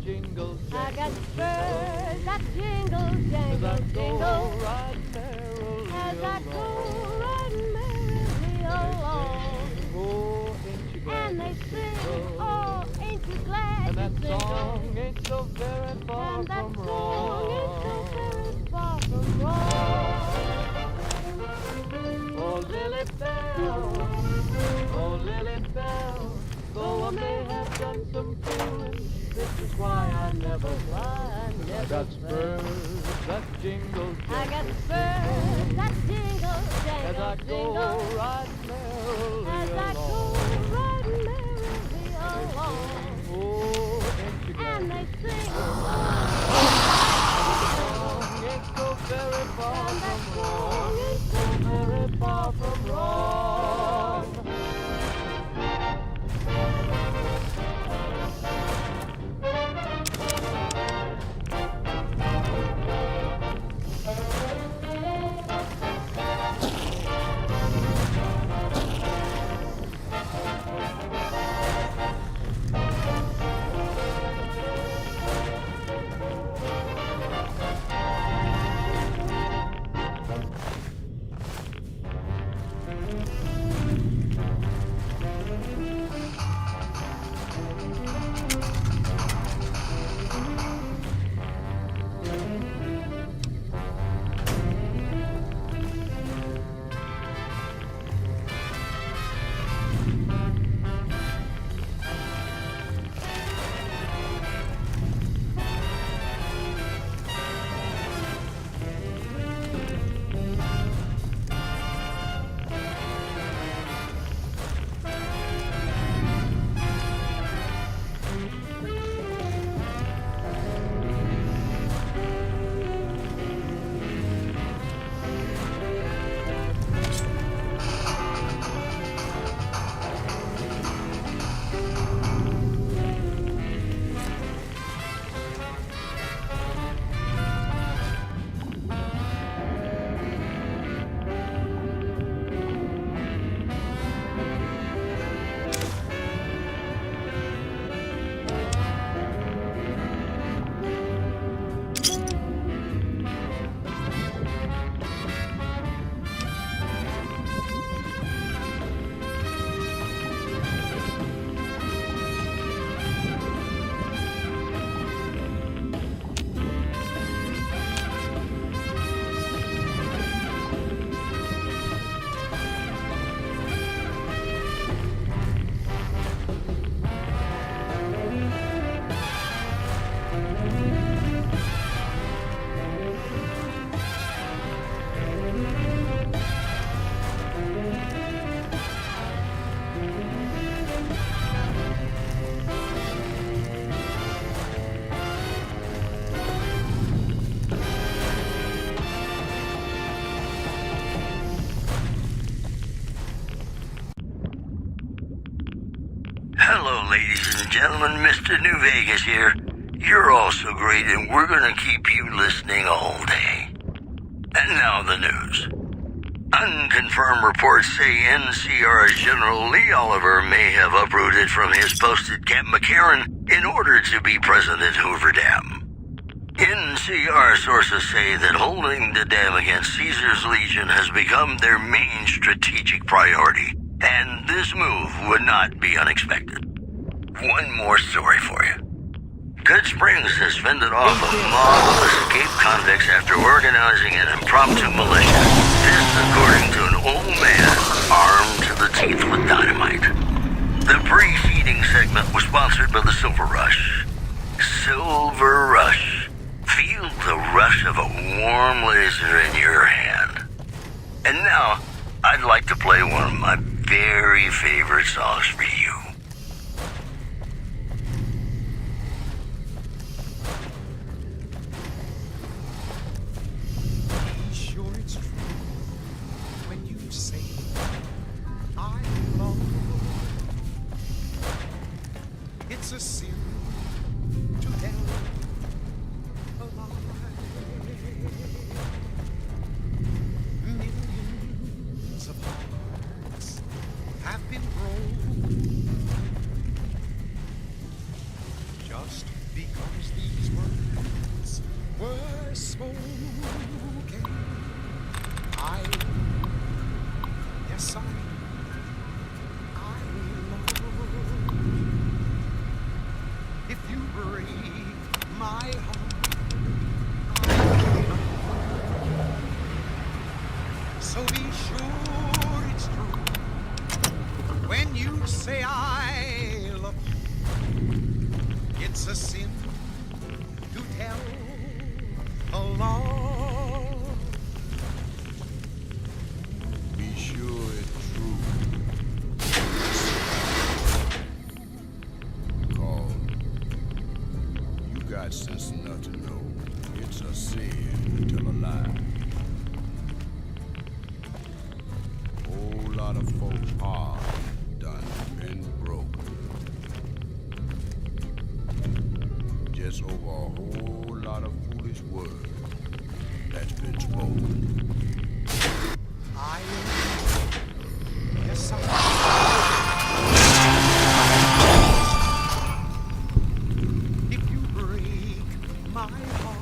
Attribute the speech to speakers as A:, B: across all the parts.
A: jingle,
B: I got
A: jangle,
B: spurs that jingle, jangle, jingle.
A: right merrily
B: As I go
A: along.
B: riding merrily along.
A: Oh, ain't you glad
B: And they
A: to
B: sing,
A: jingle?
B: oh, ain't you glad
A: And
B: to
A: that
B: jingle?
A: song ain't so very far
B: And that
A: from
B: song ain't so very
A: wrong.
B: far from wrong.
A: Oh, Lily Bell, oh, Lily Bell, though I may have done some fooling, this is why I never
B: I
A: I
B: never
A: got spurs that jingle,
B: I got
A: jangle,
B: spurs that jingle,
A: as I
B: jangle,
A: go
B: jingle.
A: right merrily
B: As I go
A: along.
B: riding merrily along.
A: Oh, ain't you glad
B: And they sing,
A: the song ain't so very far
B: and that
A: from
B: song
A: wrong,
B: ain't so
A: very far from wrong.
C: Hello, ladies and gentlemen. Mr. New Vegas here. You're all so great, and we're going to keep you listening all day. And now the news. Unconfirmed reports say NCR's General Lee Oliver may have uprooted from his post at Camp McCarran in order to be present at Hoover Dam. NCR sources say that holding the dam against Caesar's Legion has become their main strategic priority, and this move would not be unexpected. One more story for you. Good Springs has fended off a mob of escaped convicts after organizing an impromptu militia. This according to an old man armed to the teeth with dynamite. The preceding segment was sponsored by the Silver Rush. Silver Rush. Feel the rush of a warm laser in your hand. And now, I'd like to play one of my very favorite songs for you.
D: Sure it's true when you say I love. It's a sin to hell alive. Millions of hearts have been broken just because So be sure it's true when you say I love you. It's a sin to tell a lie. Be sure it's true. Cause you got sense enough to know it's a sin to tell a lie. Whole lot of folks are done been broke. Just over a whole lot of foolish words that's been spoken. Yes, if you break my heart,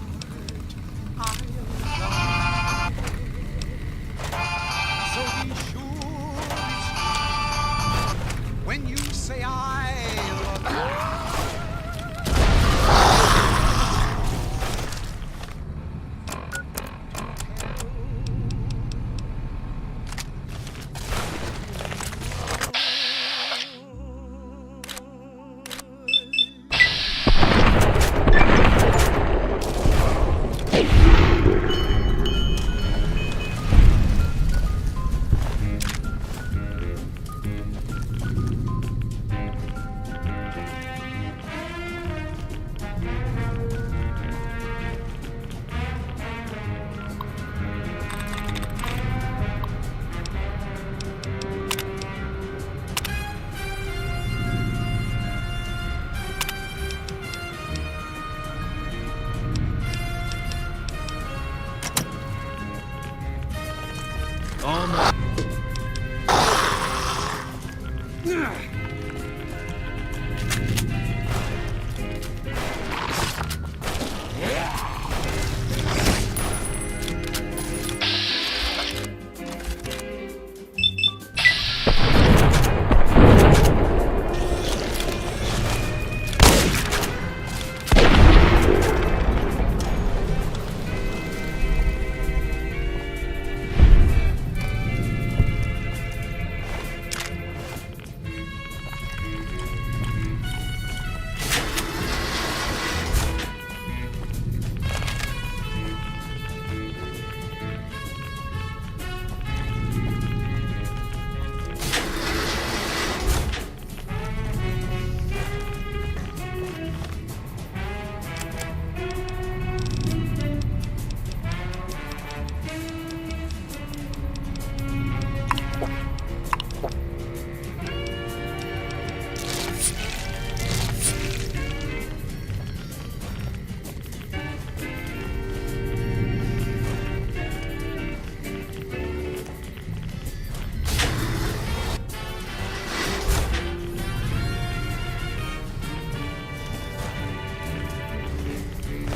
D: I'll die. So be sure it's true when you say I love you.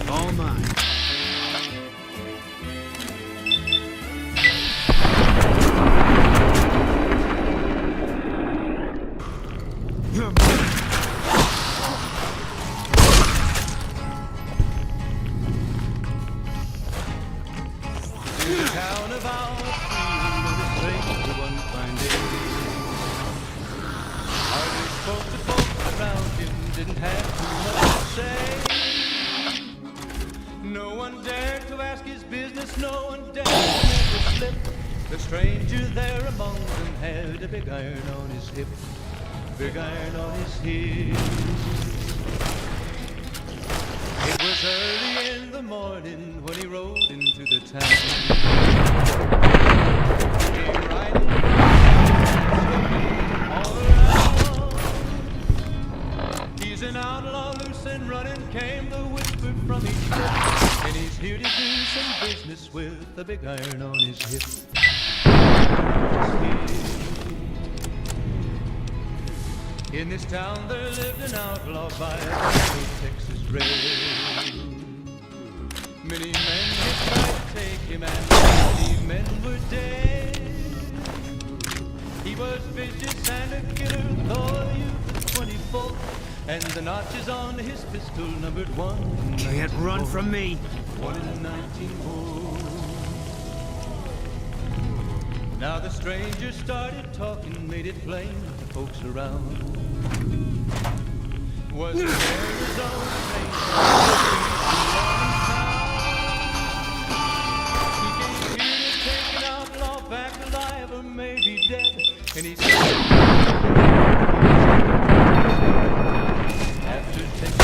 A: All mine.
E: In the town of our freedom, a stranger one fine day. Hardly spoke to folks around him, didn't have too much to say. No one dared to ask his business, no one dared to make a slip. The stranger there among them had a big iron on his hip, big iron on his hip. It was early in the morning when he rode into the town. Came riding all around. He's an outlaw, loose and running, came the whisper from each lip. And he's here to do some business with the big iron on his hip. In this town there lived an outlaw by the name of Texas Red. Many men had tried to take him and many men were dead. He was vicious and a killer, though a youth of 24. And the notches on his pistol numbered 1.
A: Can't run from me.
E: 1 in 19 more. Now the stranger started talking, made it plain to folks around. Was an Arizona ranger he came here to take an outlaw back alive or maybe dead. And he said, after taking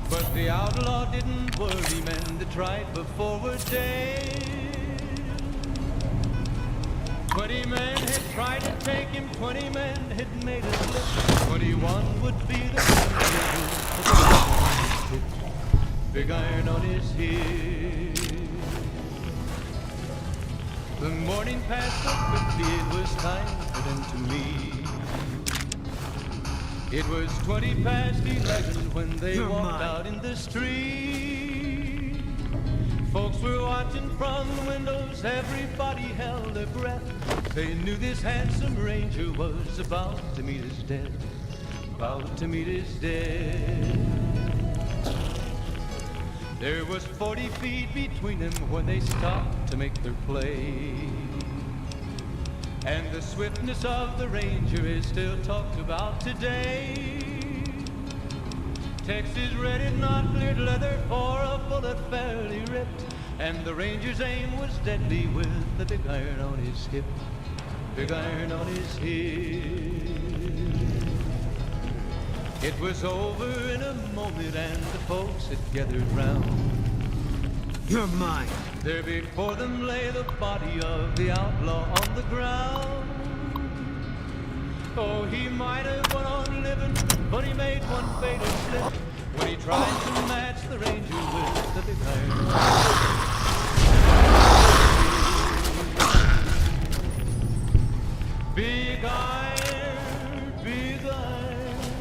E: but the outlaw didn't worry men that tried before were dead. 20 men had tried to take him, 20 men had made a slip. 21 would be the big iron on his head. The morning passed so quickly it was time for them to meet. It was 20 past 11 when they walked out in the street. Folks were watching from the windows, everybody held their breath. They knew this handsome ranger was about to meet his death, about to meet his death. There was 40 feet between them when they stopped to make their play. And the swiftness of the ranger is still talked about today. Texas red, not cleared leather for a bullet fairly ripped. And the ranger's aim was deadly with the big iron on his hip, big iron on his hip. It was over in a moment and the folks had gathered round.
F: You're mine.
E: There before them lay the body of the outlaw on the ground. Oh, he might have went on living, but he made one fatal slip when he tried to match the ranger with the big iron. Big iron, big iron.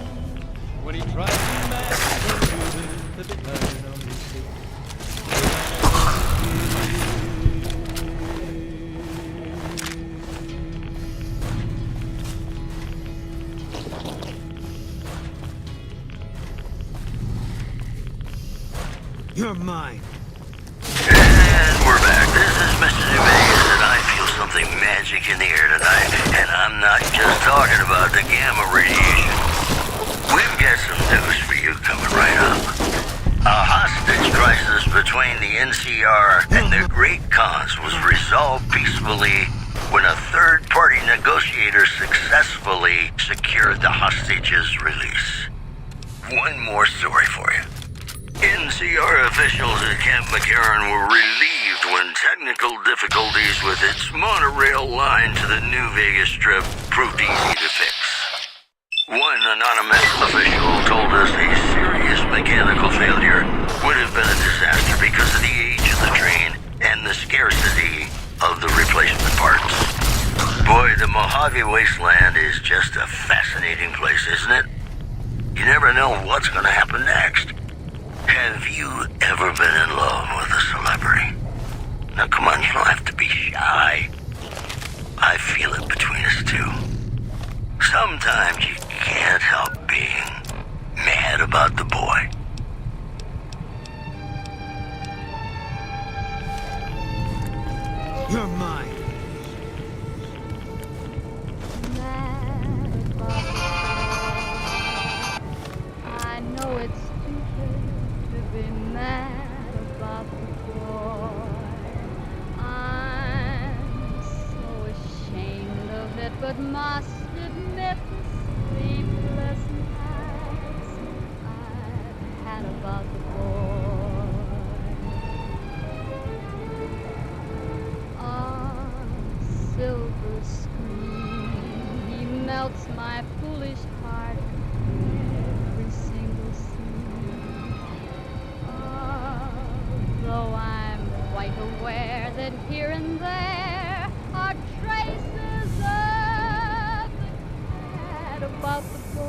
E: When he tried to match the ranger with the big iron on his hip.
F: You're mine.
C: And we're back. This is Mr. New Vegas, and I feel something magic in the air tonight. And I'm not just talking about the gamma radiation. We've got some news for you coming right up. A hostage crisis between the NCR and the Great Khans was resolved peacefully when a third-party negotiator successfully secured the hostage's release. One more story for you. NCR officials at Camp McCarran were relieved when technical difficulties with its monorail line to the New Vegas Strip proved easy to fix. One anonymous official told us a serious mechanical failure would have been a disaster because of the age of the train and the scarcity of the replacement parts. Boy, the Mojave Wasteland is just a fascinating place, isn't it? You never know what's going to happen next. Have you ever been in love with a celebrity? Now come on, you don't have to be shy. I feel it between us two. Sometimes you can't help being mad about the boy.
F: You're mine.
B: Mad about the boy. I know it's stupid to be mad about the boy. I'm so ashamed of it, but must admit the sleepless nights I've had about the boy. On silver screen, he melts my foolish heart every single scene. Although I'm quite aware that here and there are traces of the cat about the boy.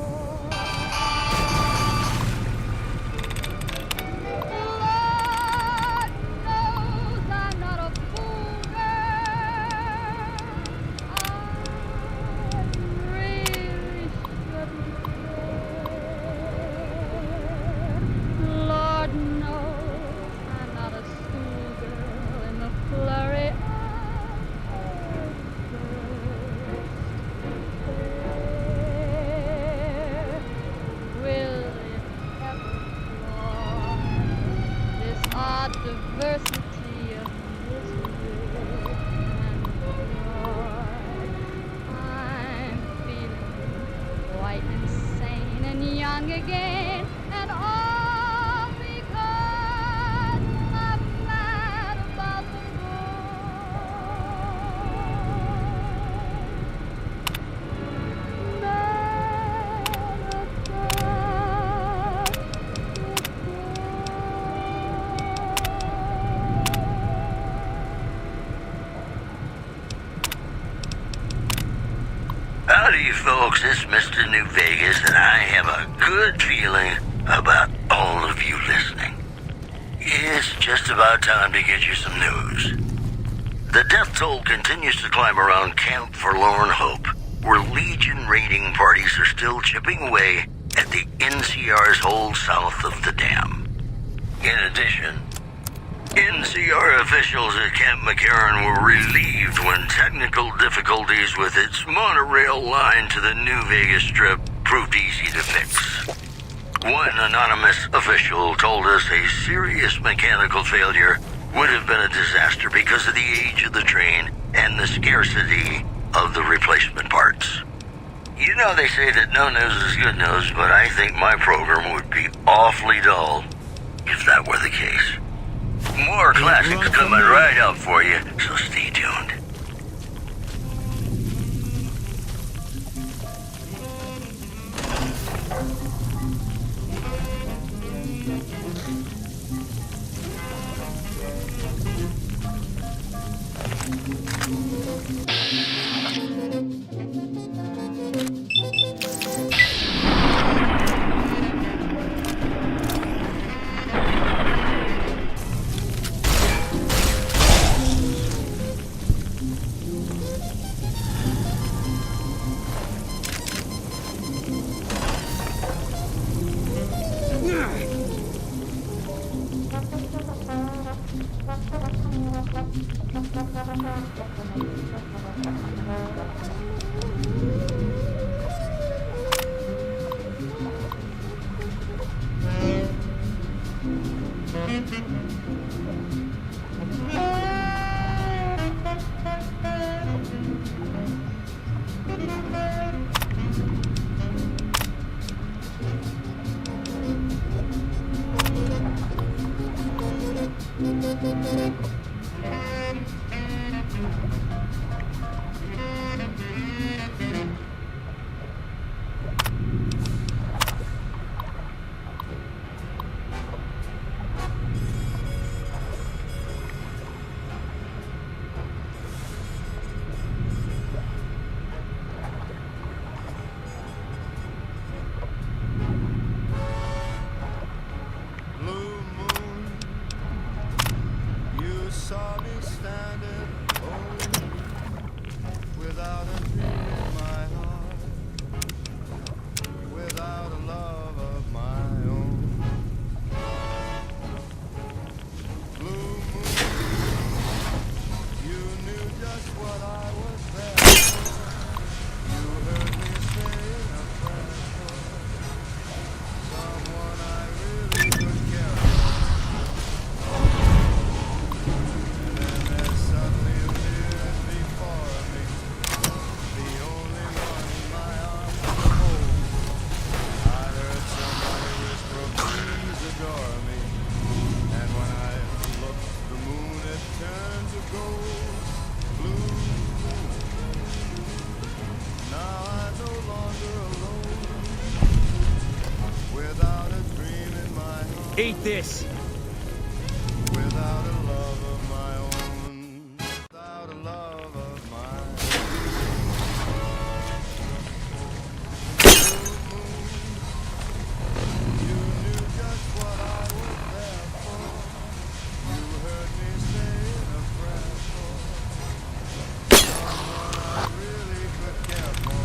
C: folks, it's Mr. New Vegas, and I have a good feeling about all of you listening. It's just about time to get you some news. The death toll continues to climb around Camp Forlorn Hope, where Legion raiding parties are still chipping away at the NCR's hold south of the dam. In addition, NCR officials at Camp McCarran were relieved when technical difficulties with its monorail line to the New Vegas Strip proved easy to fix. One anonymous official told us a serious mechanical failure would have been a disaster because of the age of the train and the scarcity of the replacement parts. You know, they say that no news is good news, but I think my program would be awfully dull if that were the case. More classics coming right up for you, so stay tuned.
F: Eat this!
D: Without a love of my own, without a love of my own. You knew just what I was there for. You heard me say a prayer for someone I really could care for.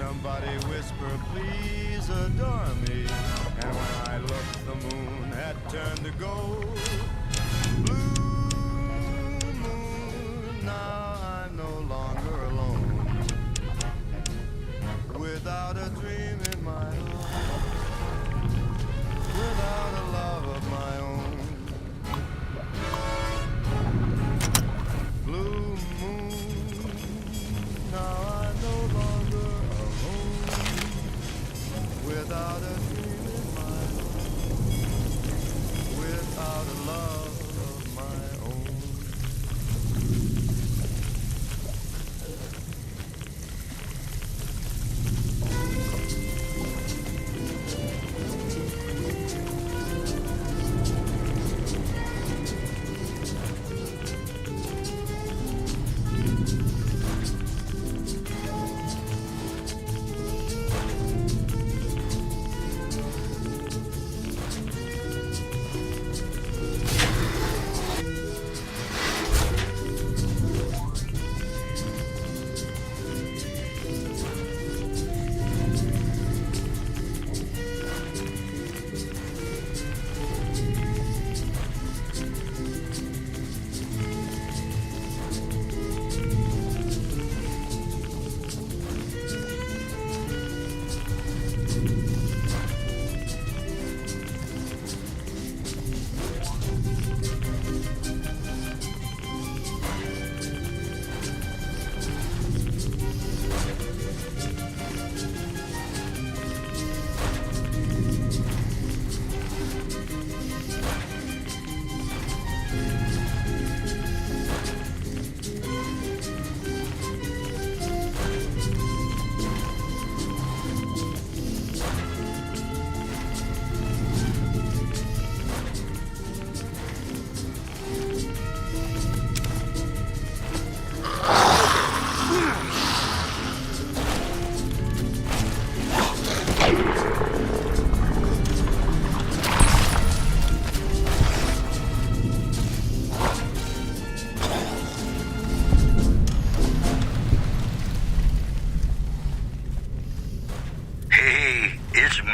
D: Somebody whisper, please adore me. And when I looked, the moon had turned to gold. Blue moon, now I'm no longer alone. Without a dream in my heart, without a love of my own. Blue moon, now I'm no longer alone. Without a dream in my heart, without a love of my own.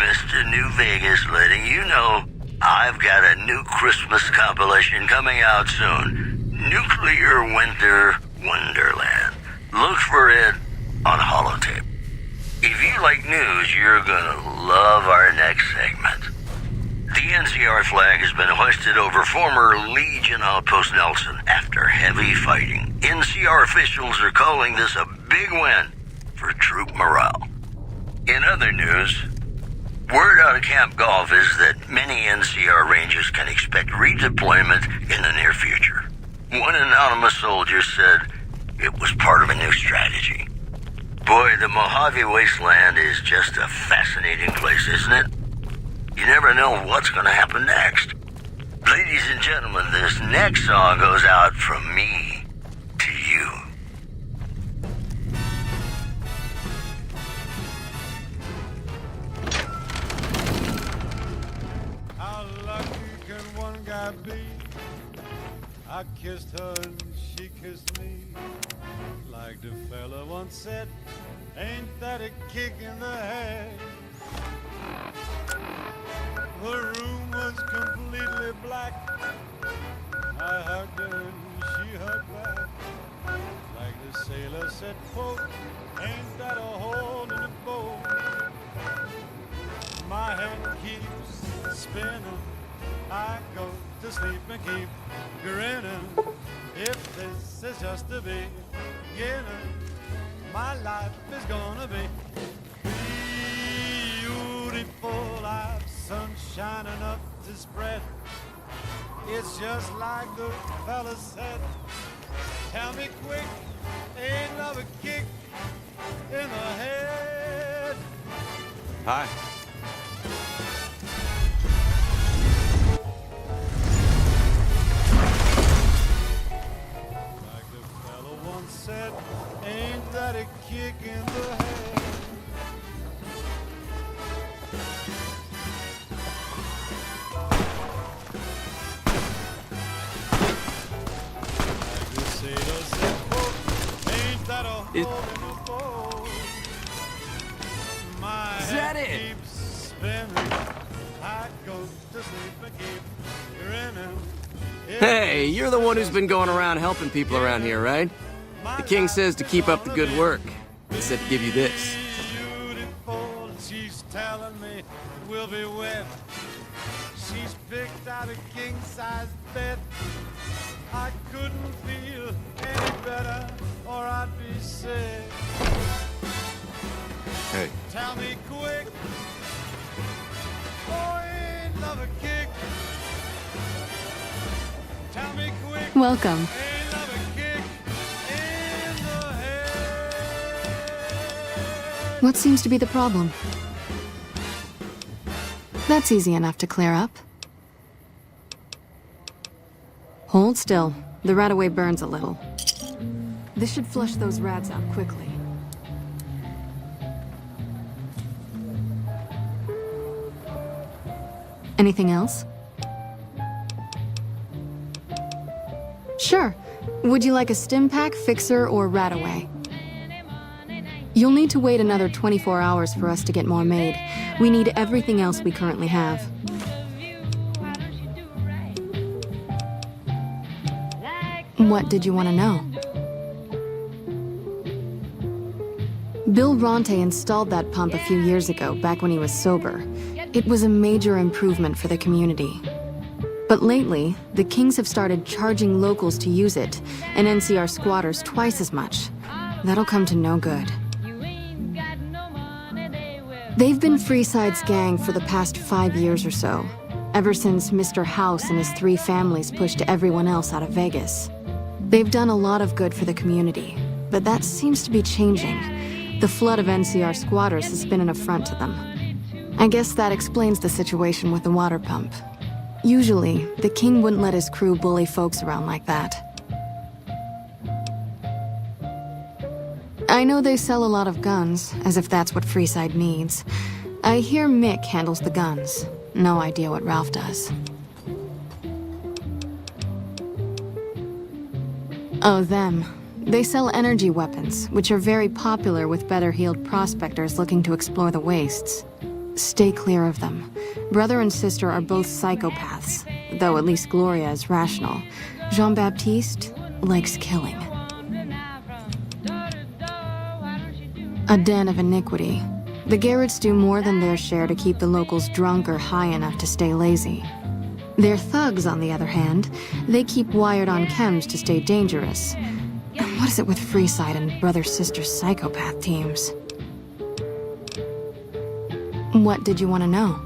C: Mr. New Vegas letting you know I've got a new Christmas compilation coming out soon. Nuclear Winter Wonderland. Look for it on holotape. If you like news, you're gonna love our next segment. The NCR flag has been hoisted over former Legion outpost Nelson after heavy fighting. NCR officials are calling this a big win for troop morale. In other news, word out of Camp Golf is that many NCR Rangers can expect redeployment in the near future. One anonymous soldier said it was part of a new strategy. Boy, the Mojave Wasteland is just a fascinating place, isn't it? You never know what's going to happen next. Ladies and gentlemen, this next song goes out from me to you.
D: How lucky can one guy be? I kissed her and she kissed me. Like the fella once said, ain't that a kick in the head? The room was completely black. I hugged her and she hugged back. Like the sailor said, quote, ain't that a hole in the boat? My head keeps spinning. I go to sleep and keep grinning. If this is just the beginning, my life is gonna be beautiful. I've sunshine enough to spread. It's just like the fella said. Tell me quick, ain't love a kick in the head?
F: Hi.
D: Like the fella once said, ain't that a kick in the head? Like the sailor said, quote, ain't that a hole in the boat?
F: that it?
D: keeps spinning. I go to sleep and keep grinning.
F: Hey, you're the one who's been going around helping people around here, right? The king says to keep up the good work. He said to give you this.
D: Beautiful, she's telling me we'll be wed. She's picked out a king-size bed. I couldn't feel any better, or I'd be sick.
G: Hey,
D: Tell me quick, oh, ain't love a kick? Tell me quick,
H: Welcome.
D: ain't love a kick in the head?
H: What seems to be the problem? That's easy enough to clear up. Hold still. The rat-away burns a little. This should flush those rats out quickly. Anything else? Sure. Would you like a stim pack, fixer, or rat-away? You'll need to wait another 24 hours for us to get more made. We need everything else we currently have. What did you want to know? Bill Ronte installed that pump a few years ago, back when he was sober. It was a major improvement for the community. But lately, the Kings have started charging locals to use it, and NCR squatters twice as much. That'll come to no good. They've been Freeside's gang for the past 5 years or so, ever since Mr. House and his 3 families pushed everyone else out of Vegas. They've done a lot of good for the community, but that seems to be changing. The flood of NCR squatters has been an affront to them. I guess that explains the situation with the water pump. Usually, the king wouldn't let his crew bully folks around like that. I know they sell a lot of guns, as if that's what Freeside needs. I hear Mick handles the guns. No idea what Ralph does. Oh, them. They sell energy weapons, which are very popular with better-heeled prospectors looking to explore the wastes. Stay clear of them. Brother and sister are both psychopaths, though at least Gloria is rational. Jean-Baptiste likes killing. A den of iniquity. The Garretts do more than their share to keep the locals drunk or high enough to stay lazy. Their thugs, on the other hand, they keep wired on chems to stay dangerous. What is it with Freeside and brother-sister psychopath teams? What did you want to know?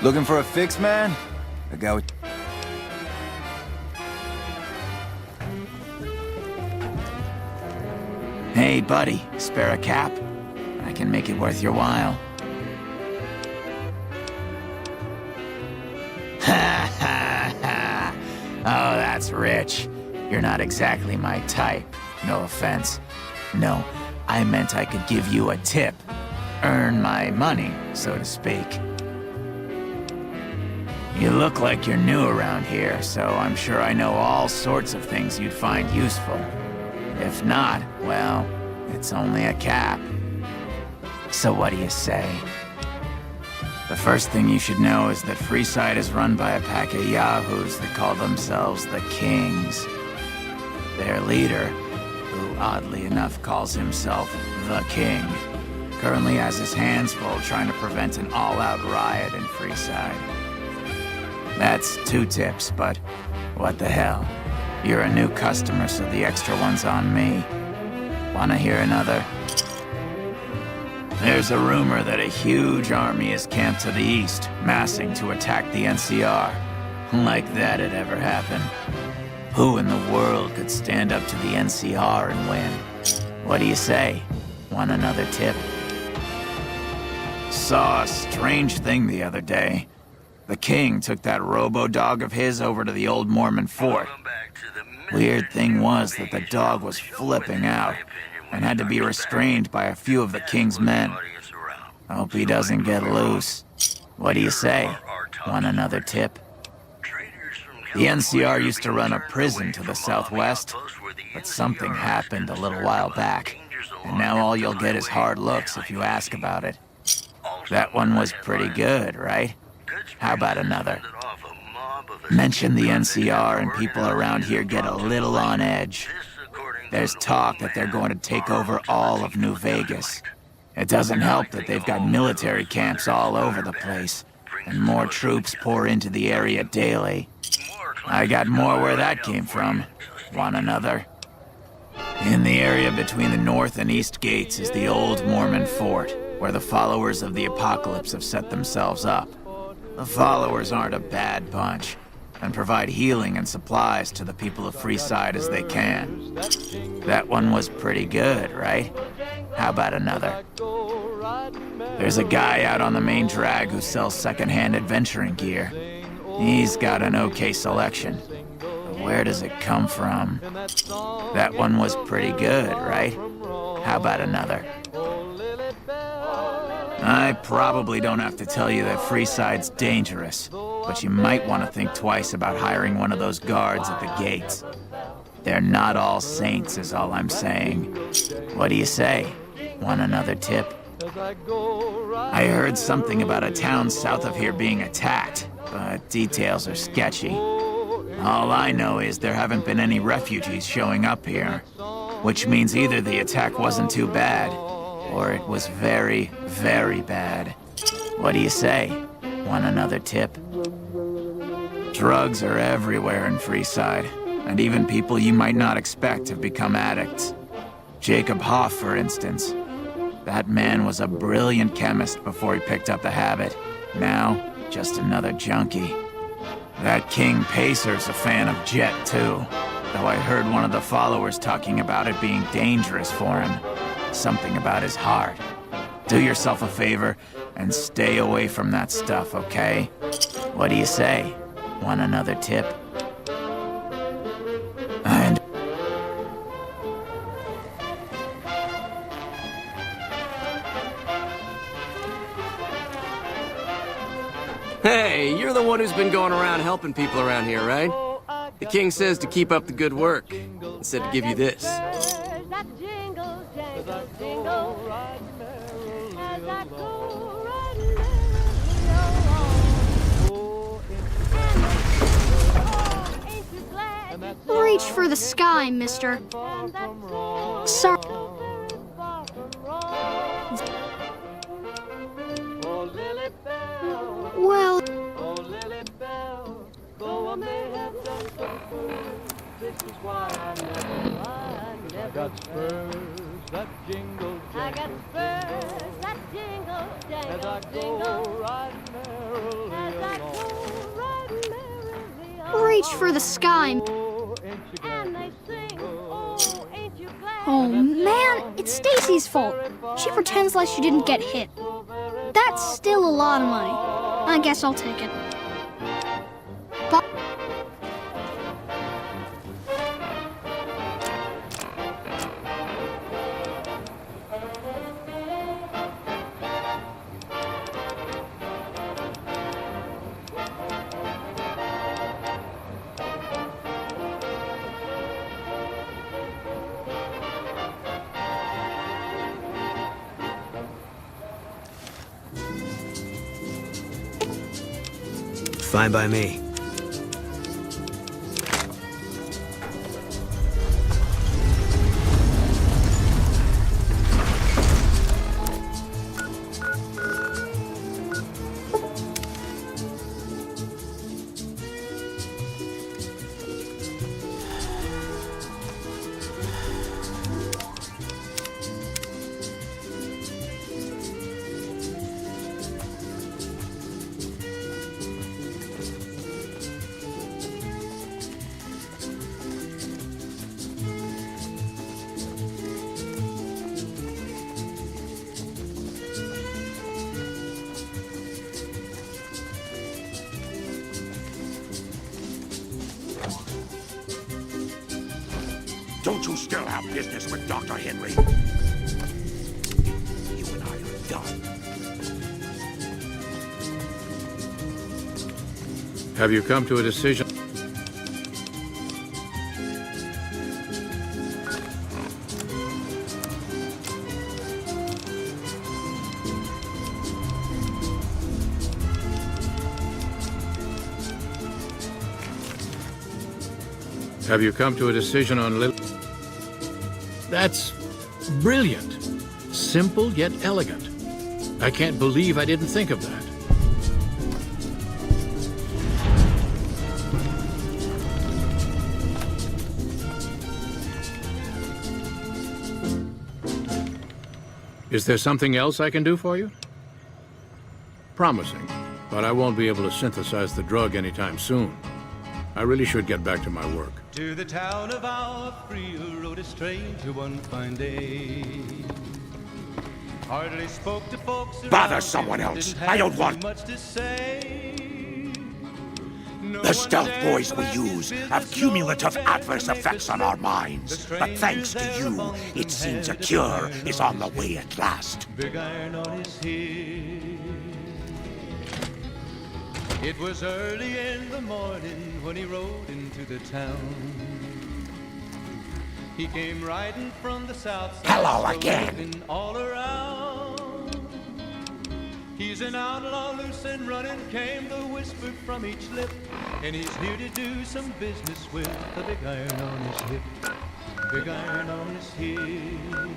G: looking for a fix, man? The guy with...
I: Hey, buddy, spare a cap? I can make it worth your while. that's rich. You're not exactly my type. No offense. No, I meant I could give you a tip. Earn my money, so to speak. You look like you're new around here, so I'm sure I know all sorts of things you'd find useful. If not, well, it's only a cap. So what do you say? The first thing you should know is that Freeside is run by a pack of yahoos that call themselves the Kings. Their leader, who oddly enough calls himself the King, currently has his hands full trying to prevent an all-out riot in Freeside. That's 2 tips, but what the hell? You're a new customer, so the extra one's on me. Wanna hear another? There's a rumor that a huge army is camped to the east, massing to attack the NCR. Like that'd ever happen. Who in the world could stand up to the NCR and win? What do you say? Want another tip? Saw a strange thing the other day. The King took that robo-dog of his over to the old Mormon fort. Weird thing was that the dog was flipping out and had to be restrained by a few of the King's men. Hope he doesn't get loose. What do you say? Want another tip? The NCR used to run a prison to the southwest, but something happened a little while back, and now all you'll get is hard looks if you ask about it. That one was pretty good, right? How about another? Mention the NCR and people around here get a little on edge. There's talk that they're going to take over all of New Vegas. It doesn't help that they've got military camps all over the place, and more troops pour into the area daily. I got more where that came from. Want another? In the area between the north and east gates is the old Mormon fort, where the followers of the apocalypse have set themselves up. The followers aren't a bad bunch, and provide healing and supplies to the people of Freeside as they can. That one was pretty good, right? How about another? There's a guy out on the main drag who sells secondhand adventuring gear. He's got an okay selection. But where does it come from? That one was pretty good, right? How about another? I probably don't have to tell you that Freeside's dangerous, but you might want to think twice about hiring one of those guards at the gates. They're not all saints, is all I'm saying. What do you say? Want another tip? I heard something about a town south of here being attacked, but details are sketchy. All I know is there haven't been any refugees showing up here, which means either the attack wasn't too bad, or it was very, very bad. What do you say? Want another tip? Drugs are everywhere in Freeside, and even people you might not expect have become addicts. Jacob Hoff, for instance. That man was a brilliant chemist before he picked up the habit. Now, just another junkie. That King Pacer's a fan of Jet, too. Though I heard one of the followers talking about it being dangerous for him. Something about his heart. Do yourself a favor and stay away from that stuff, okay? What do you say? Want another tip? And...
F: Hey, you're the one who's been going around helping people around here, right? The King says to keep up the good work, and said to give you this.
B: That jingle, jangle, jingle, as I go riding merrily along. Ain't you glad you
J: Reach for the sky, mister. Sorry. Well,
A: I got spurs that jingle
B: I got spurs that jingle, jangle, jingle,
A: riding merrily
B: as I go riding merrily along.
J: reach for the sky.
B: And they sing, oh, ain't you glad?
J: Oh man, it's Stacy's fault. She pretends like she didn't get hit. That's still a lot of money. I guess I'll take it. But
K: Fine by me.
L: Don't you still have business with Dr. Henry? You and I are done.
M: Have you come to a decision? Have you come to a decision on Lily? That's brilliant. Simple yet elegant. I can't believe I didn't think of that. Is there something else I can do for you? Promising, but I won't be able to synthesize the drug anytime soon. I really should get back to my work.
E: To the town of our free rode a stranger one fine day. Hardly spoke to folks.
L: Bother someone else. I don't want
E: much to say.
L: The stealth boys we use have cumulative adverse effects on our minds. But thanks to you, it seems a cure is on the way at last.
E: Big iron on his head. It was early in the morning when he rode into the town. He came riding from the south side.
L: Hello again.
E: All around. He's an outlaw, loose and running, came the whisper from each lip. And he's here to do some business with the big iron on his hip. Big iron on his hip.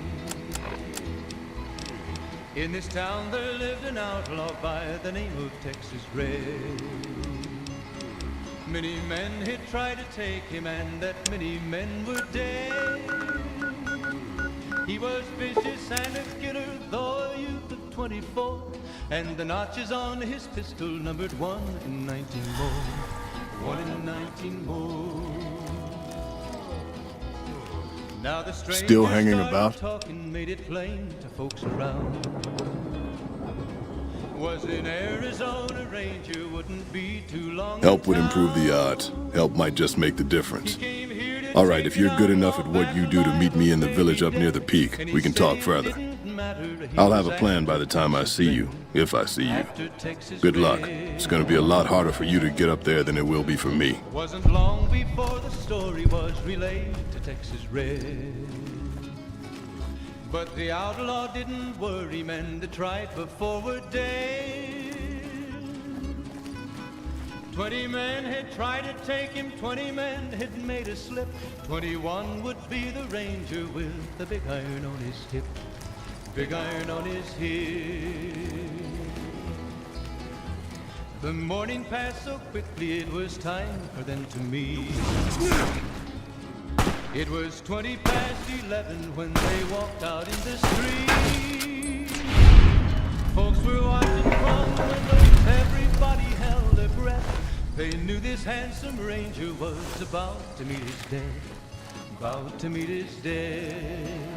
E: In this town there lived an outlaw by the name of Texas Red. Many men had tried to take him, and that many men were dead. He was vicious and a killer, though a youth of 24, and the notches on his pistol numbered 1 in 19 more. 1 in 19 more. Now the stranger
N: Still hanging about?
E: Talking made it plain to folks around. Was in Arizona Ranger, wouldn't be too long.
N: Help would improve the odds. Help might just make the difference. All right, if you're good enough at what you do to meet me in the village up near the peak, we can talk further. I'll have a plan by the time I see you, if I see you. Good luck. It's gonna be a lot harder for you to get up there than it will be for me.
E: Wasn't long before the story was relayed to Texas Red. But the outlaw didn't worry, men that tried before were dead. 20 men had tried to take him, 20 men had made a slip. 21 would be the ranger with the big iron on his hip. Big iron on his hip. The morning passed so quickly, it was time for them to meet. It was 20 past 11 when they walked out in the street. Folks were watching from the windows, everybody held their breath. They knew this handsome ranger was about to meet his death. About to meet his death.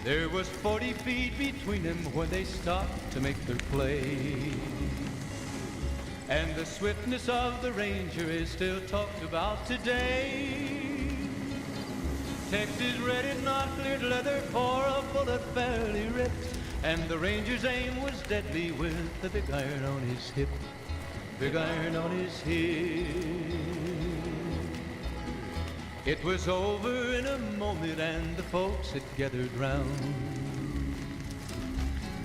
E: There was 40 feet between them when they stopped to make their play. And the swiftness of the ranger is still talked about today. Texas Red had not cleared leather for a bullet fairly ripped, and the ranger's aim was deadly with the big iron on his hip. Big iron on his hip. It was over in a moment and the folks had gathered round.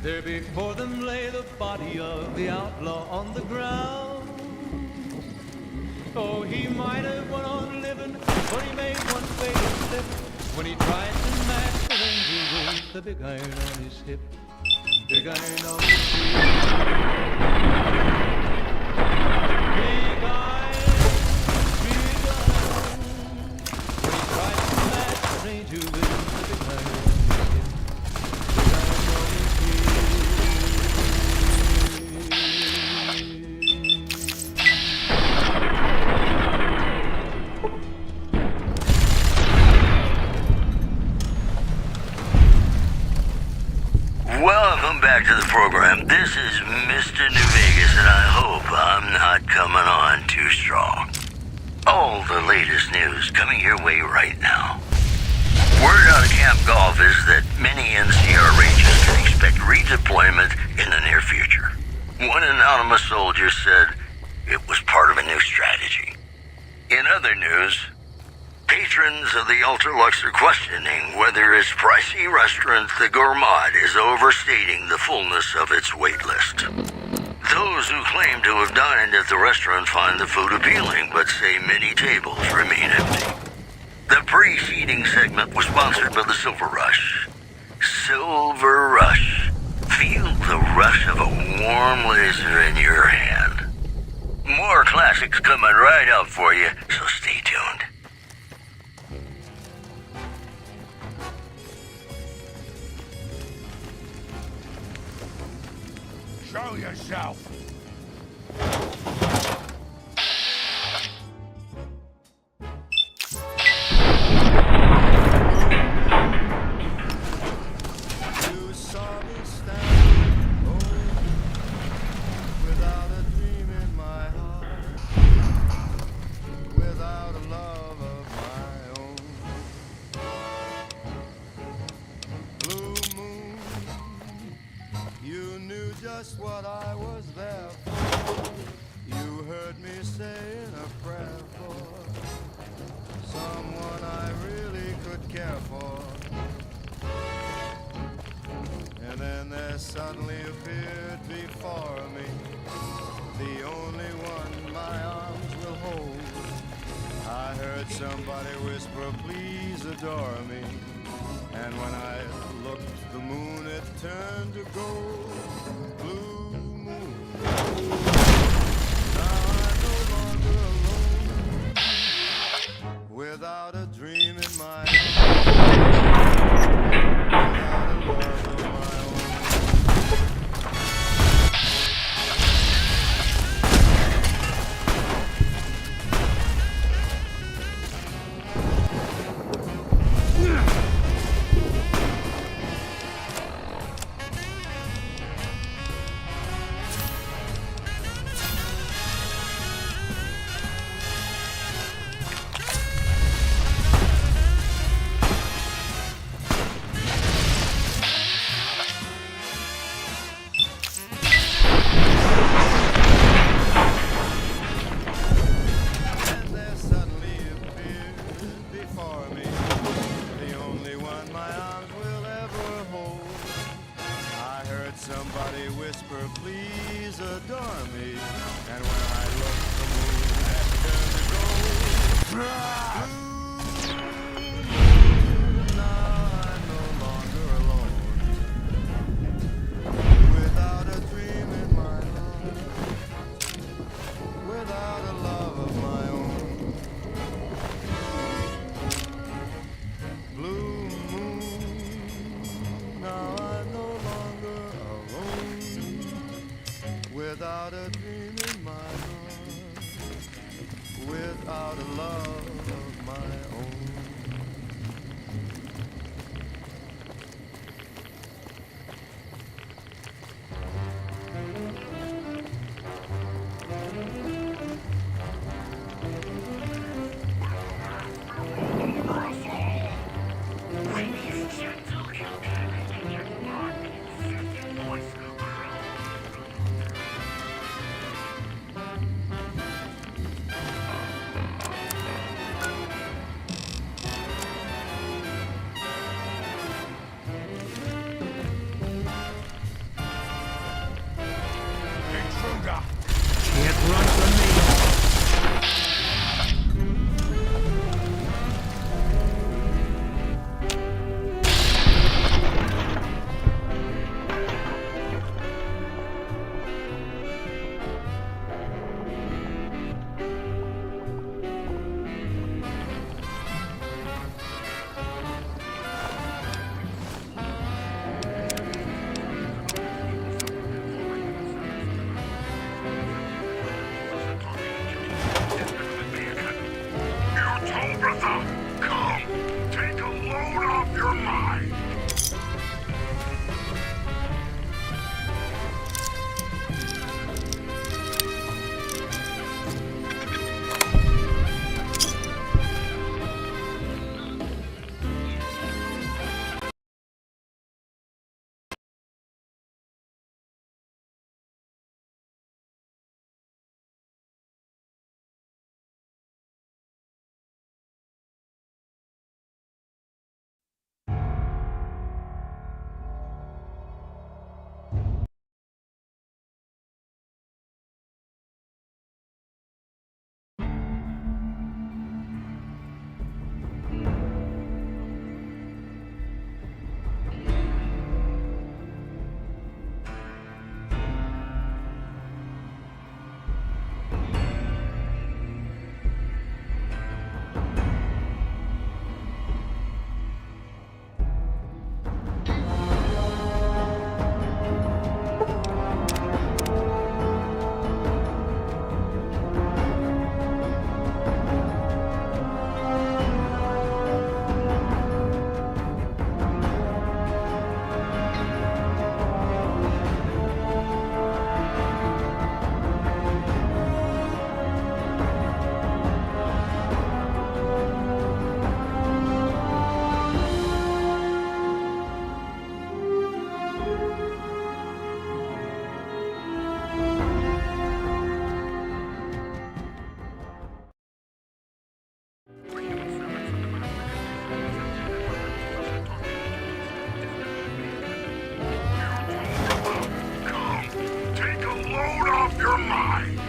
E: There before them lay the body of the outlaw on the ground. Oh, he might have went on living, but he made one fatal slip when he tried to match the ranger with the big iron on his hip. Big iron on his hip. Big iron, big iron. When he tried to match the ranger with the big iron on his hip. Big iron on his hip.
C: Welcome back to the program. This is Mr. New Vegas, and I hope I'm not coming on too strong. All the latest news coming your way right now. Word out of Camp Golf is that many NCR Rangers can expect redeployment in the near future. One anonymous soldier said it was part of a new strategy. In other news, patrons of the Ultralux are questioning whether its pricey restaurant, the Gourmand, is overstating the fullness of its wait list. Those who claim to have dined at the restaurant find the food appealing, but say many tables remain empty. The pre-seating segment was sponsored by the Silver Rush. Silver Rush. Feel the rush of a warm laser in your hand. More classics coming right up for you, so stay tuned.
L: Show yourself!
D: You saw me standing alone, without a dream in my heart, without a love of my own. Blue moon, you knew just what I was there for. You heard me saying a prayer for someone I really could care for. And then there suddenly appeared before me the only one my arms will hold. I heard somebody whisper, please adore me. And when I looked, the moon it turned to gold. Blue moon. Now I'm no longer alone, without a dream in my heart, without a love of my own. Somebody whisper, please adore me. And when I looked, the moon had turned to gold. Now I'm no longer alone, without a dream in my heart, without a love of my own. Blue moon, now I'm no longer alone, without a dream in my heart, without a love of my own.
L: Bertha, come. Take a load off your mind. Take a load off your mind.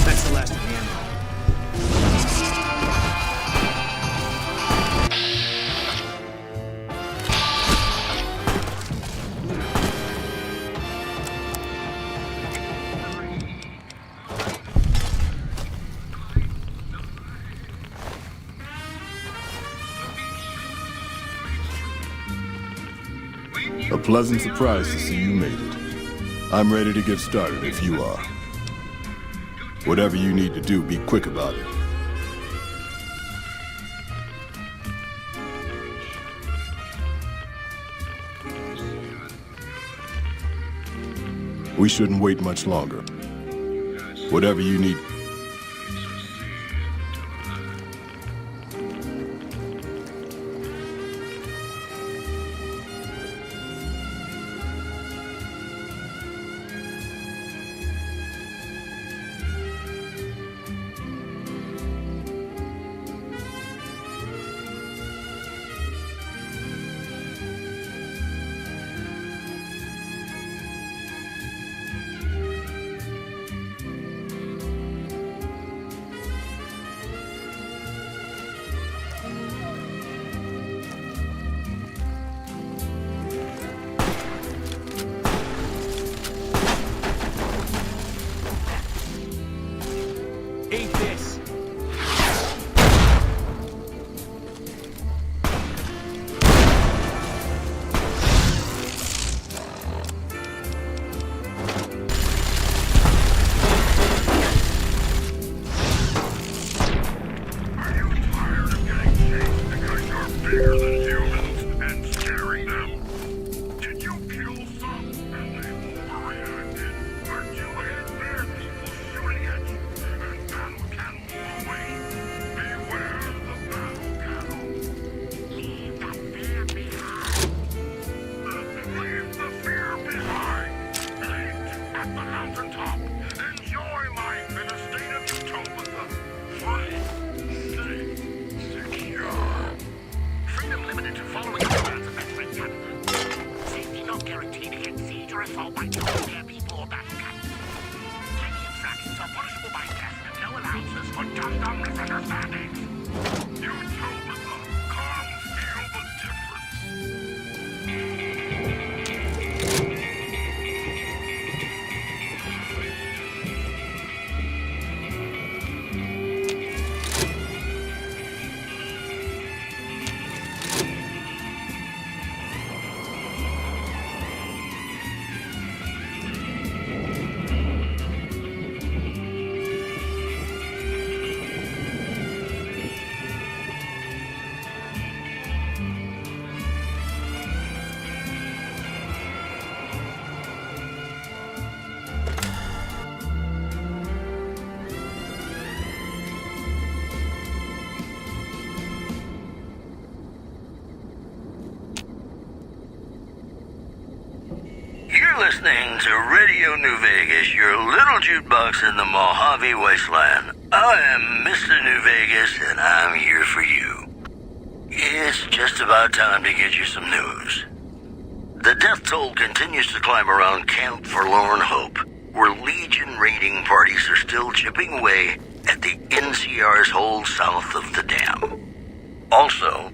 I: That's the last of the ammo.
N: A pleasant surprise to see you made it. I'm ready to get started if you are. Whatever you need to do, be quick about it. We shouldn't wait much longer. Whatever you need.
I: Eat this.
L: Are you tired of getting chased because you're bigger than humans and scaring them? Did you kill some and they overreacted? Aren't you hate bear people shooting at you and battle cattle away? Beware the battle cattle. Leave the fear behind. Leave the fear behind. Meet at the mountaintop. Enjoy life in a state of utopia. Free, safe, secure. Freedom limited to following commands of X-Men Canada. Safety not guaranteed against siege or assault by bear people or battle cats. Any infractions are punishable but just a misunderstanding. You too, Linda. Come feel the difference.
C: You're listening to Radio New Vegas, your little jukebox in the Mojave Wasteland. I am Mr. New Vegas, and I'm here for you. It's just about time to get you some news. The death toll continues to climb around Camp Forlorn Hope, where Legion raiding parties are still chipping away at the NCR's hold south of the dam. Also,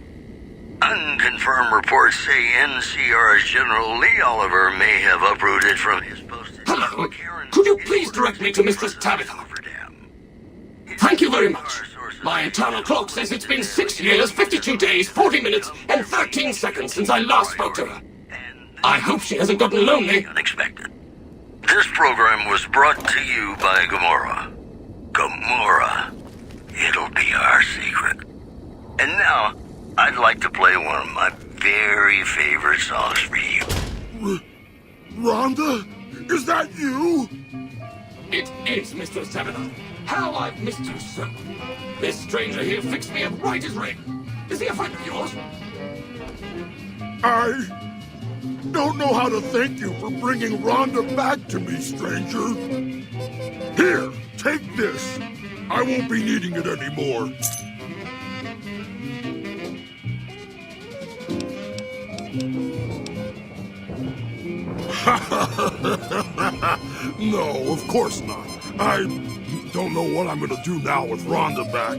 C: unconfirmed reports say NCR's General Lee Oliver may have uprooted from his post.
K: Hello. Could you please direct me to Mistress Tabitha? Thank you very much. My internal clock says it's been 6 years, 52 days, 40 minutes, and 13 seconds since I last spoke to her. I hope she hasn't gotten lonely.
C: Unexpected. This program was brought to you by Gamora. Gamora. It'll be our secret. And now, I'd like to play one of my very favorite songs for you.
L: Rhonda? Is that you?
K: It is, Mistress Tabitha. How I've missed you so. This stranger here fixed me up right as rain. Is he a friend of yours?
L: I don't know how to thank you for bringing Rhonda back to me, stranger. Here, take this. I won't be needing it anymore. No, of course not. I don't know what I'm gonna do now with Rhonda back.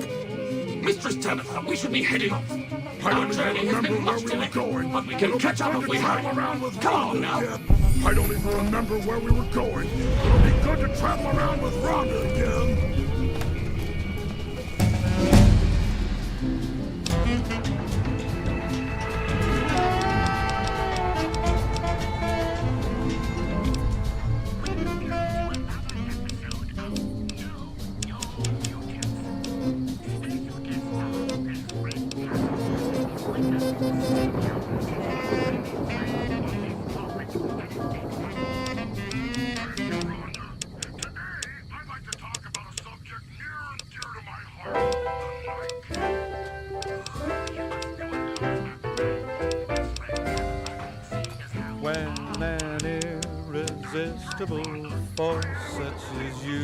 K: Mistress Tabitha, we should be heading off.
L: I
K: Our
L: don't
K: journey
L: even
K: has been
L: remember where
K: much
L: we were
K: delayed,
L: going.
K: but we can catch up if we hurry. Come on now.
L: I don't even remember where we were going. It'll be good to travel around with Rhonda again.
E: When an irresistible force such as you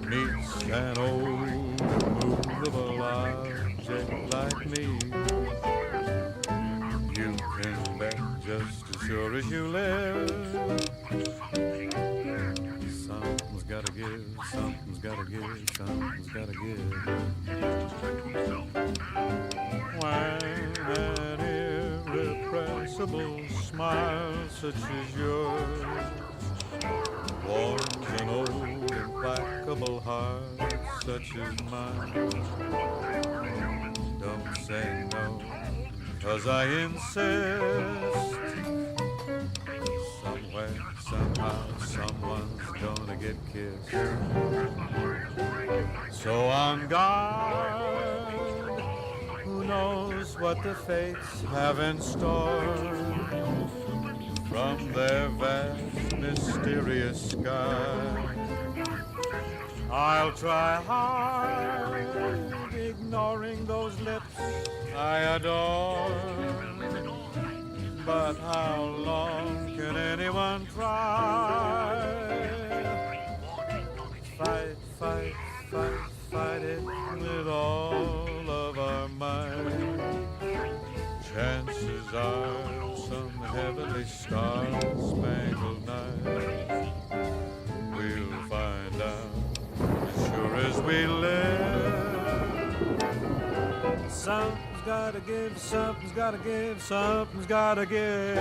E: meets an old immovable object like me, you can bet just as sure as you live, something's gotta give, something's gotta give, something's gotta give. When an irrepressible smile such as yours warms an old implacable heart such as mine, don't say no, 'cause I insist. Somewhere, somehow, someone's gonna get kissed. So on guard, who knows what the fates have in store from their vast, mysterious sky. I'll try hard, ignoring those lips I adore. But how long can anyone try? Fight, fight, fight, fight it with all of our might. Chances are some heavenly star-spangled night we'll find out as sure as
D: we live. Something's gotta give, something's gotta give, something's gotta give.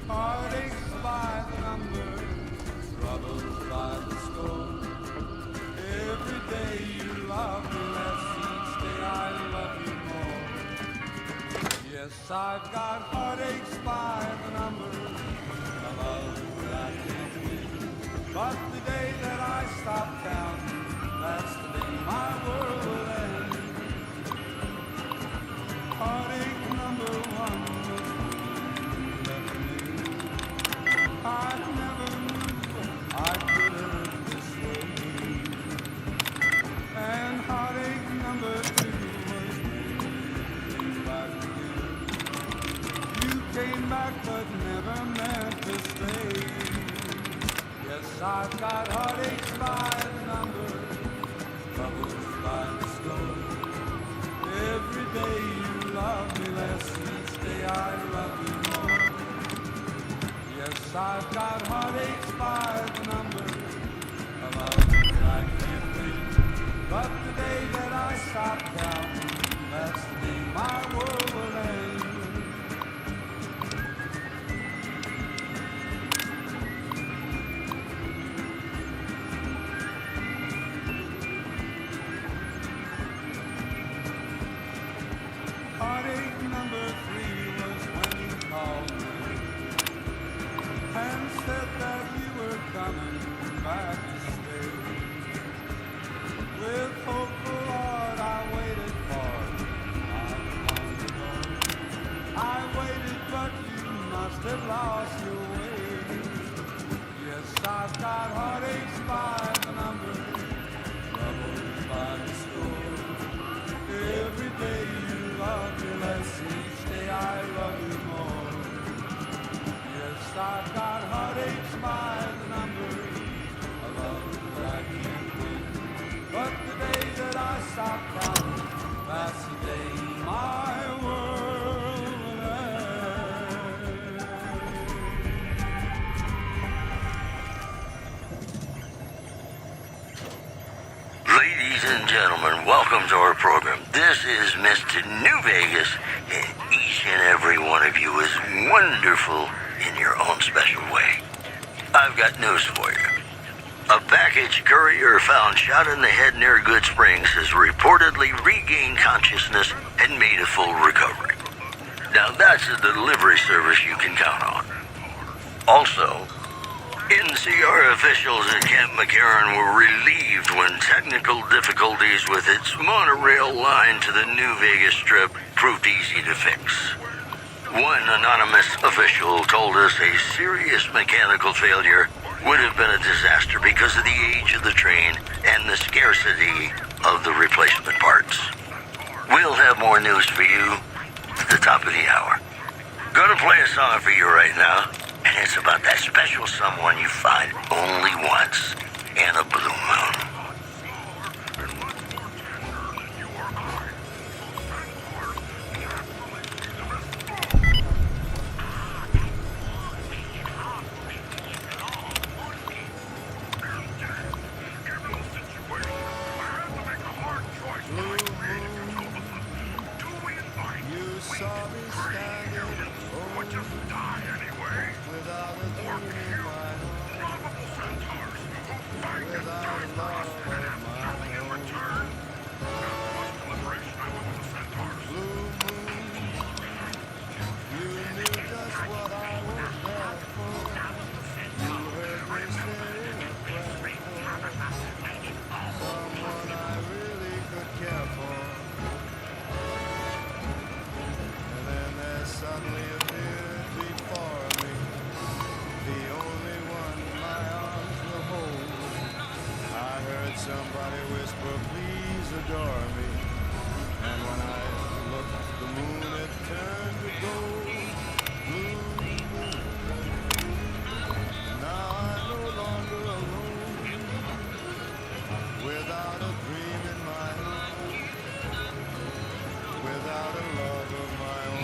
D: Heartaches by the number, troubles by the score. Every day you love me less, each day I love you more. Yes, I've got heartaches by the number, a love that I can't win. But the day that I stop counting, that's the day my world will end. Heartache number one was I never knew I could hurt this way. And heartache number two was when you back again. You came back but never meant to stay. Yes, I've got heartaches by the number, troubles by the score. Every day you love me less, each day I love you more. Yes, I've got heartaches by the number, a love that I can't win. But the day that I stop counting, that's the day my world will end. Heartache number three was when you called me and said that you were coming back to stay. With hopeful heart I waited for not long ago. I waited but you must have lost your way. Yes, I've got heartaches by the number, troubles by the score. Every day you love me less, each day I love you more. Yes, I've got heartaches by the number, a love that I can't win. But the day that I stop counting, that's the day my world will end.
C: Ladies and gentlemen, welcome to our program. This is Mr. New Vegas, and each and every one of you is wonderful in your own special way. I've got news for you. A package courier found shot in the head near Good Springs has reportedly regained consciousness and made a full recovery. Now that's a delivery service you can count on. Also, NCR officials at Camp McCarran were relieved when technical difficulties with its monorail line to the New Vegas Strip proved easy to fix. One anonymous official told us a serious mechanical failure would have been a disaster because of the age of the train and the scarcity of the replacement parts. We'll have more news for you at the top of the hour. Gonna play a song for you right now, and it's about that special someone you find only once in a blue moon.
D: Somebody whisper, please adore me. And when I looked, the moon had turned to gold. Blue moon, Now I'm no longer alone, without a dream in my heart, without a love of my own.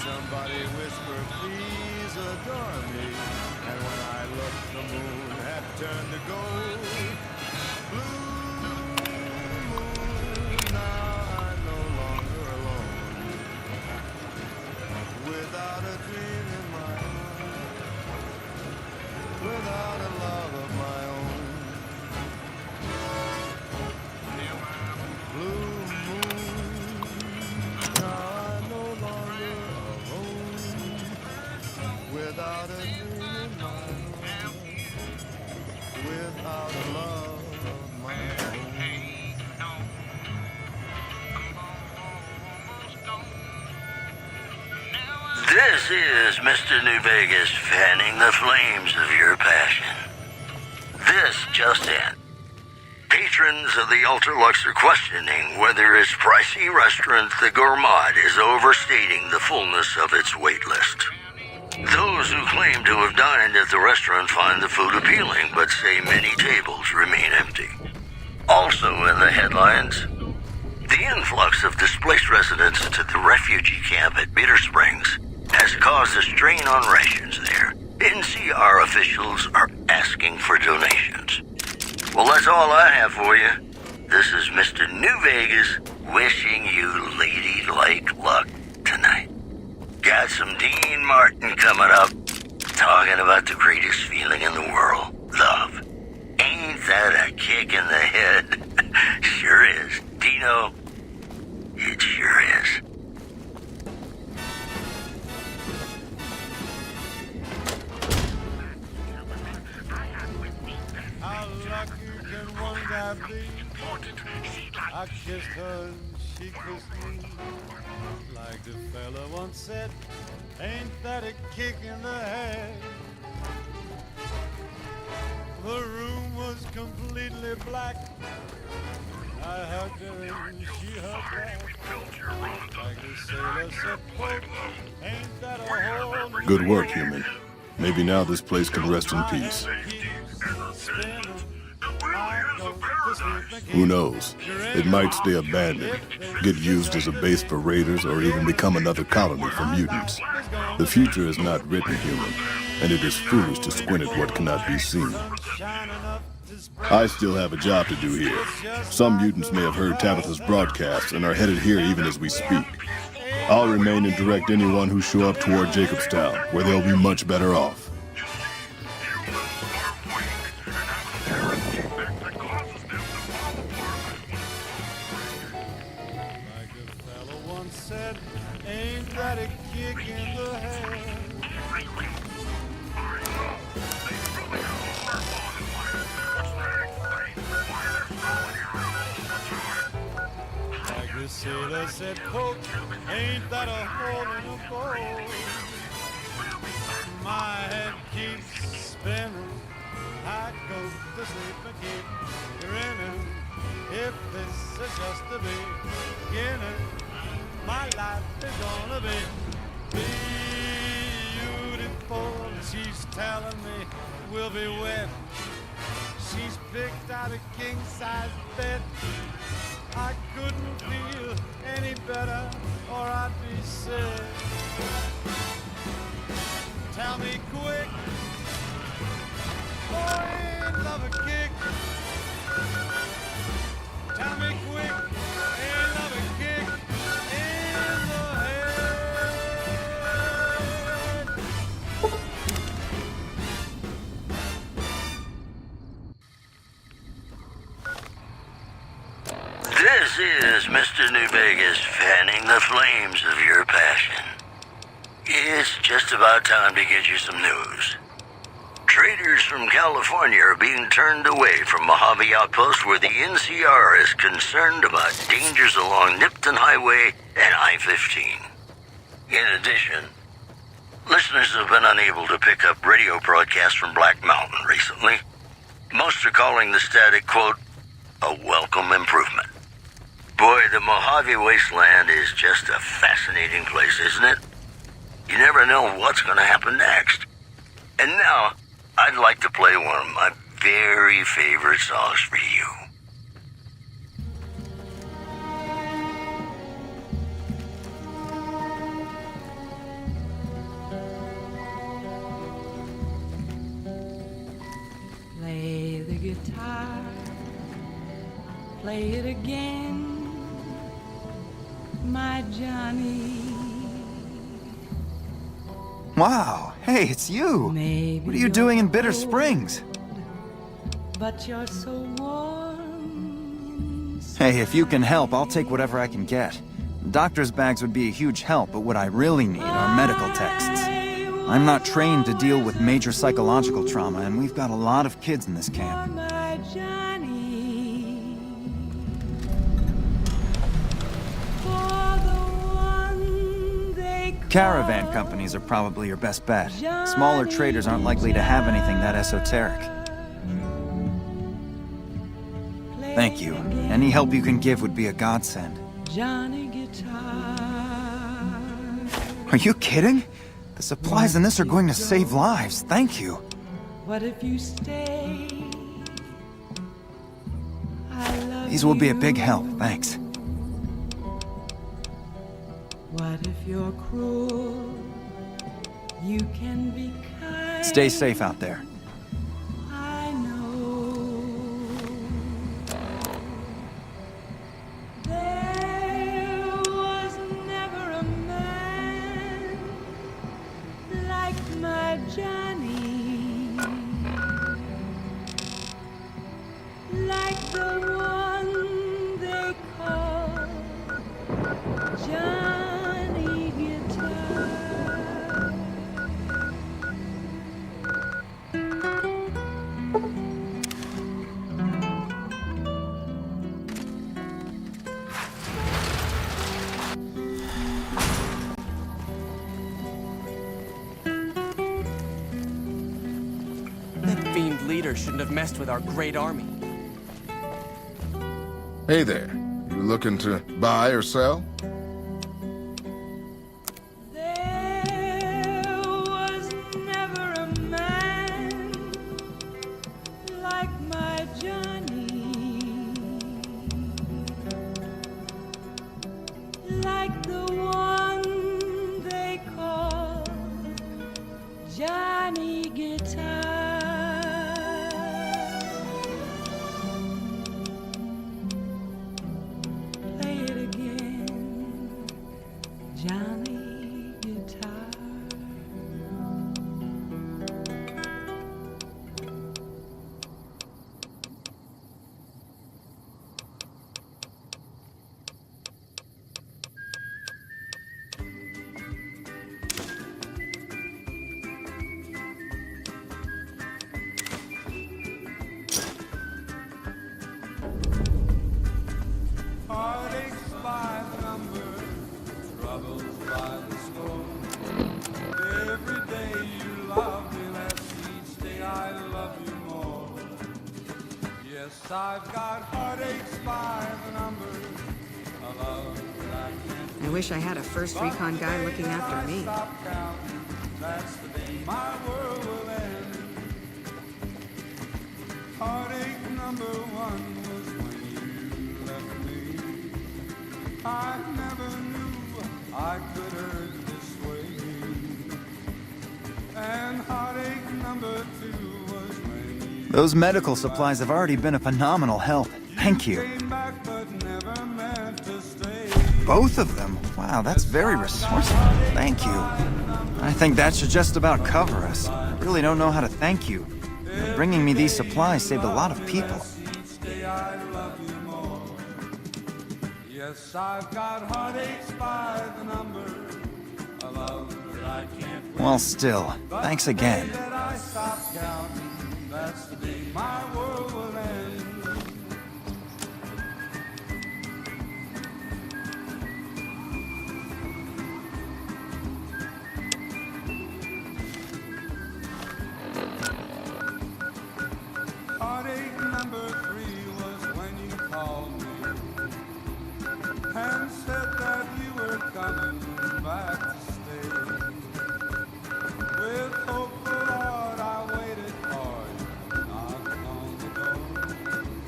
D: Somebody whisper, please adore me. And when I looked, the moon had turned to gold. Blue moon, now I'm no longer alone, without a dream in my heart, without a love of my own. Blue moon, now I'm no longer without a dream in my heart, without a love of my own.
C: This is Mr. New Vegas fanning the flames of your passion. This just in. Patrons of the Ultralux are questioning whether its pricey restaurant, the Gourmand, is overstating the fullness of its wait list. Those who claim to have dined at the restaurant find the food appealing, but say many tables remain empty. Also in the headlines, the influx of displaced residents to the refugee camp at Bitter Springs has caused a strain on rations there. NCR officials are asking for donations. Well, that's all I have for you. This is Mr. New Vegas wishing you ladylike luck tonight. Got some Dean Martin coming up, talking about the greatest feeling in the world, love. Ain't that a kick in the head? Sure is. Dino, it sure is.
D: How lucky can one guy be? I kissed her and she kissed me. Like the fella once said, ain't that a kick in the head? The room was completely black. I hugged her and she hugged back. Like the sailor said, quote, ain't that a whole
N: Good work, human. Maybe now this place can rest in peace. Who knows? It might stay abandoned, get used as a base for raiders, or even become another colony for mutants. The future is not written, human, and it is foolish to squint at what cannot be seen. I still have a job to do here. Some mutants may have heard Tabitha's broadcast and are headed here even as we speak. I'll remain and direct anyone who show up toward Jacobstown, where they'll be much better off.
D: Said, ain't that a kick in the head? Like the sailor said, quote, ain't that a hole in a boat? My head keeps spinning. I go to sleep and keep grinning. If this is just the beginning, my life is gonna be beautiful. She's telling me we'll be wed. She's picked out a king-size bed. I couldn't feel any better, or I'd be sick. Tell me quick, boy, ain't love a kick? Tell me quick, ain't love a kick?
C: This is Mr. New Vegas fanning the flames of your passion. It's just about time to get you some news. Traders from California are being turned away from Mojave Outpost where the NCR is concerned about dangers along Nipton Highway and I-15. In addition, listeners have been unable to pick up radio broadcasts from Black Mountain recently. Most are calling the static, quote, a welcome improvement. Boy, the Mojave Wasteland is just a fascinating place, isn't it? You never know what's going to happen next. And now, I'd like to play one of my very favorite songs for you.
O: Play the guitar, play it again, my Johnny.
G: Wow, hey, it's you. What are you doing in Bitter Springs?
O: But you're so warm.
G: Hey, if you can help, I'll take whatever I can get. Doctor's bags would be a huge help, but what I really need are medical texts. I'm not trained to deal with major psychological trauma, and we've got a lot of kids in this camp.
O: My Johnny. For the one they call
G: Caravan companies are probably your best bet. Smaller traders aren't likely to have anything that esoteric. Thank you. Any help you can give would be a godsend.
O: Johnny Guitar.
G: Are you kidding? The supplies in this are going to save lives. Thank you.
O: What if you stay? I love
G: These will be a big
O: you.
G: help. Thanks.
O: What if you're cruel? You can be kind.
G: Stay safe out there.
O: I know. There was never a man like my Johnny, like the one they call Johnny Guitar.
F: That fiend leader shouldn't have messed with our great army.
L: Hey there. You looking to buy or sell?
O: There was never a man like my Johnny, like the one they call Johnny Guitar. Play it again, Johnny Guitar.
D: Heartaches by the number, troubles by the score. Every day you love me less, each day I love you more. Yes, I've got heartaches by the number, a love that I can't
P: I wish I had a first recon guy looking after me.
D: stop counting. That's the day my world will end. Heartache number one was when you left me. I never knew I could hurt this way. And heartache number two was when you
G: Those medical supplies have already been a phenomenal help. Thank you.
D: came back but never meant to stay.
G: Both of them? Wow, that's very resourceful. Thank you. I think that should just about cover us. I really don't know how to thank you. Bringing me these supplies saved a lot of people.
D: Each day I love you more. Yes, I've got heartaches by the number. A love that I can't win.
G: Well, still, thanks again.
D: The day that I stop counting, that's the day my world will end. Heartache number 3 was when you called me and said that you were coming back to stay. With hopeful heart I waited for you, not long ago.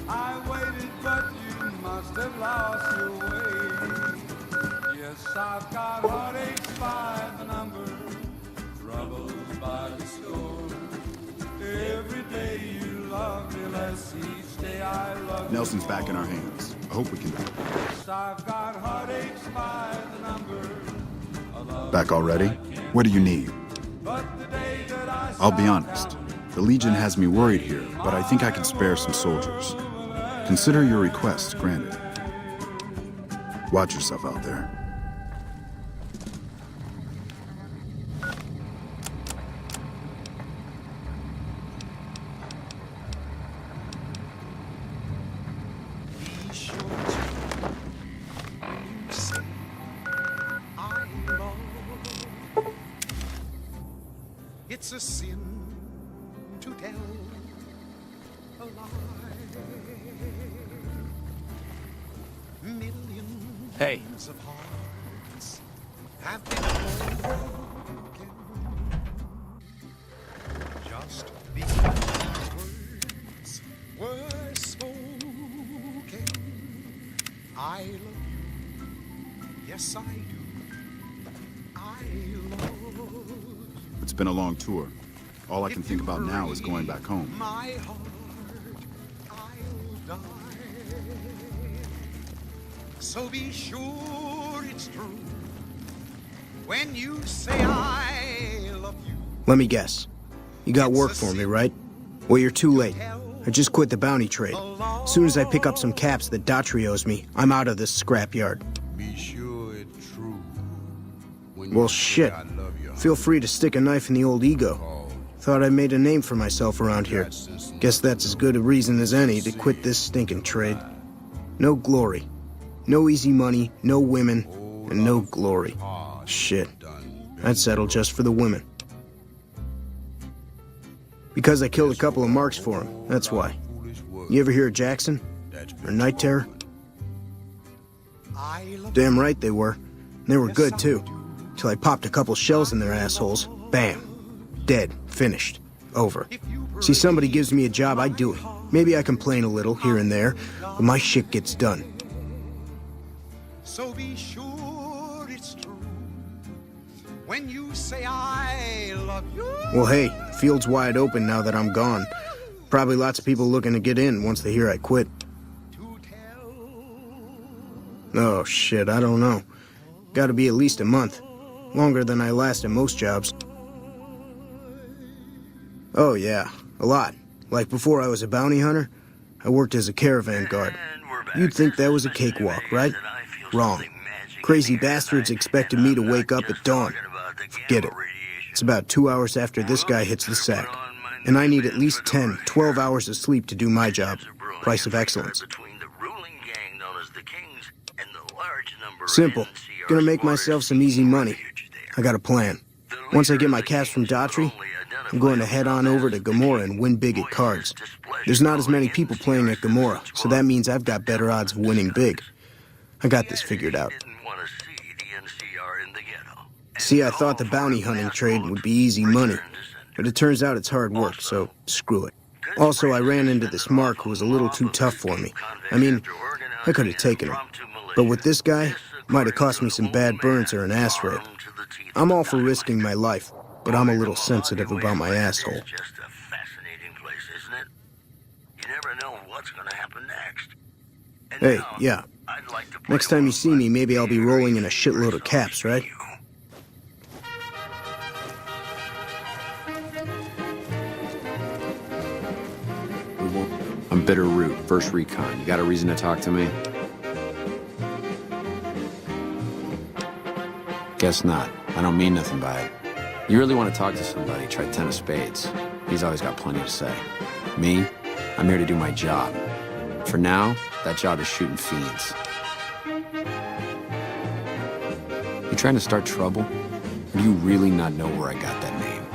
D: I waited, but you must have lost your way. Yes, I've got heartaches by the number, troubles by the score. Every day you love me less, each day I love you
Q: Nelson's back in
D: more.
Q: our hands. I hope we can.
D: Yes, I've got heartaches by the number. A love
Q: Back already? What do you need?
D: but the day that I
Q: I'll be honest. The Legion has me worried here, but I think I can spare some soldiers. Consider your request granted. Watch yourself out there.
R: It's a sin to tell a lie. Millions
F: Hey.
R: of hearts have been broken just because words were spoken. I love you, yes I do. I love
Q: It's been a long tour. All I can think about now is going back home.
R: my heart, I'll die. So be sure it's true when you say I love you.
S: Let me guess. You got work for me, right? Well, you're too late. I just quit the bounty trade. As soon as I pick up some caps that Daughtry owes me, I'm out of this scrapyard.
D: Be sure it's true.
S: Well, shit. Feel free to stick a knife in the old ego. Thought I made a name for myself around here. Guess that's as good a reason as any to quit this stinking trade. No glory. No easy money, no women, and no glory. Shit. I'd settle just for the women. Because I killed a couple of marks for him, that's why. You ever hear of Jackson? Or Night Terror? Damn right they were. And they were good, too. Till I popped a couple shells in their assholes. Bam. Dead. Finished. Over. See, somebody gives me a job, I do it. Maybe I complain a little here and there, but my shit gets done.
R: So be sure it's true when you say I love you.
S: Well, hey, the field's wide open now that I'm gone. Probably lots of people looking to get in once they hear I quit. Oh, shit, I don't know. Gotta be at least a month. Longer than I last at most jobs. Oh, yeah, a lot. Like before I was a bounty hunter, I worked as a caravan guard. You'd think that was a cakewalk, right? Wrong. Crazy bastards expected me to wake up at dawn. Forget it. It's about 2 hours after this guy hits the sack. And I need at least 10, 12 hours of sleep to do my job. Price of excellence. Simple. Gonna make myself some easy money. I got a plan. Once I get my cash from Daughtry, I'm going to head on over to Gomorrah and win big at cards. There's not as many people playing at Gomorrah, so that means I've got better odds of winning big. I got this figured out. See, I thought the bounty hunting trade would be easy money, but it turns out it's hard work, so screw it. Also, I ran into this Mark who was a little too tough for me. I mean, I could have taken him. But with this guy, might have cost me some bad burns or an ass rape. I'm all for risking my life, but I'm a little sensitive about my asshole. Hey, yeah. Next time you see me, maybe I'll be rolling in a shitload of caps, right?
T: I'm Bitter Root, 1st Recon. You got a reason to talk to me?
F: Guess not. I don't mean nothing by it. You really want to talk to somebody, try 10 of spades. He's always got plenty to say. Me, I'm here to do my job. For now, that job is shooting fiends. You trying to start trouble? Or do you really not know where I got that name?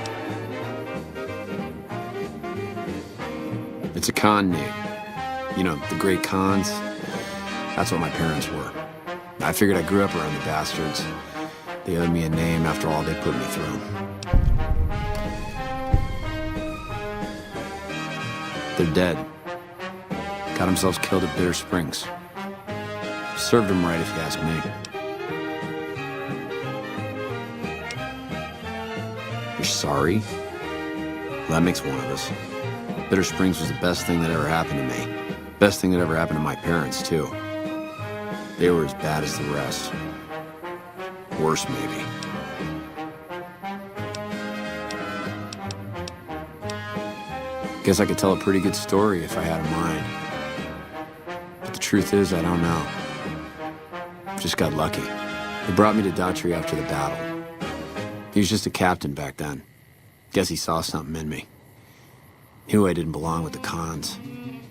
F: It's a con name. You know, the great cons. That's what my parents were. I figured I grew up around the bastards. They owed me a name after all they put me through. They're dead. Got themselves killed at Bitter Springs. Served them right, if you ask me. You're sorry? Well, that makes one of us. Bitter Springs was the best thing that ever happened to me. Best thing that ever happened to my parents, too. They were as bad as the rest. Worse, maybe. Guess I could tell a pretty good story if I had a mind. But the truth is, I don't know. Just got lucky. They brought me to Daughtry after the battle. He was just a captain back then. Guess he saw something in me. Knew I didn't belong with the cons.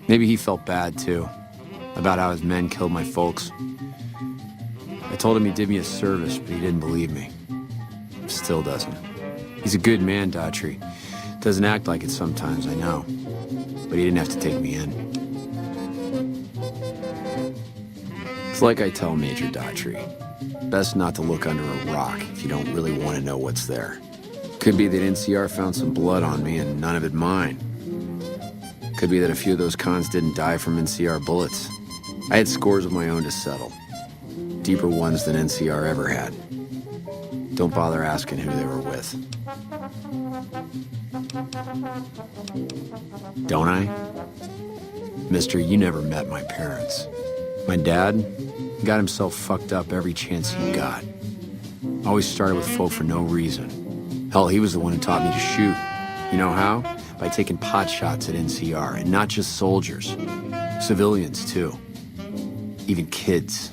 F: Maybe he felt bad, too, about how his men killed my folks. I told him he did me a service, but he didn't believe me. Still doesn't. He's a good man, Daughtry. Doesn't act like it sometimes, I know. But he didn't have to take me in. It's like I tell Major Daughtry. Best not to look under a rock if you don't really want to know what's there. Could be that NCR found some blood on me and none of it mine. Could be that a few of those cons didn't die from NCR bullets. I had scores of my own to settle. Deeper ones than NCR ever had. Don't bother asking who they were with. Don't I? Mister, you never met my parents. My dad got himself fucked up every chance he got. Always started with folk for no reason. Hell, he was the one who taught me to shoot. You know how? By taking pot shots at NCR, and not just soldiers. Civilians, too. Even kids.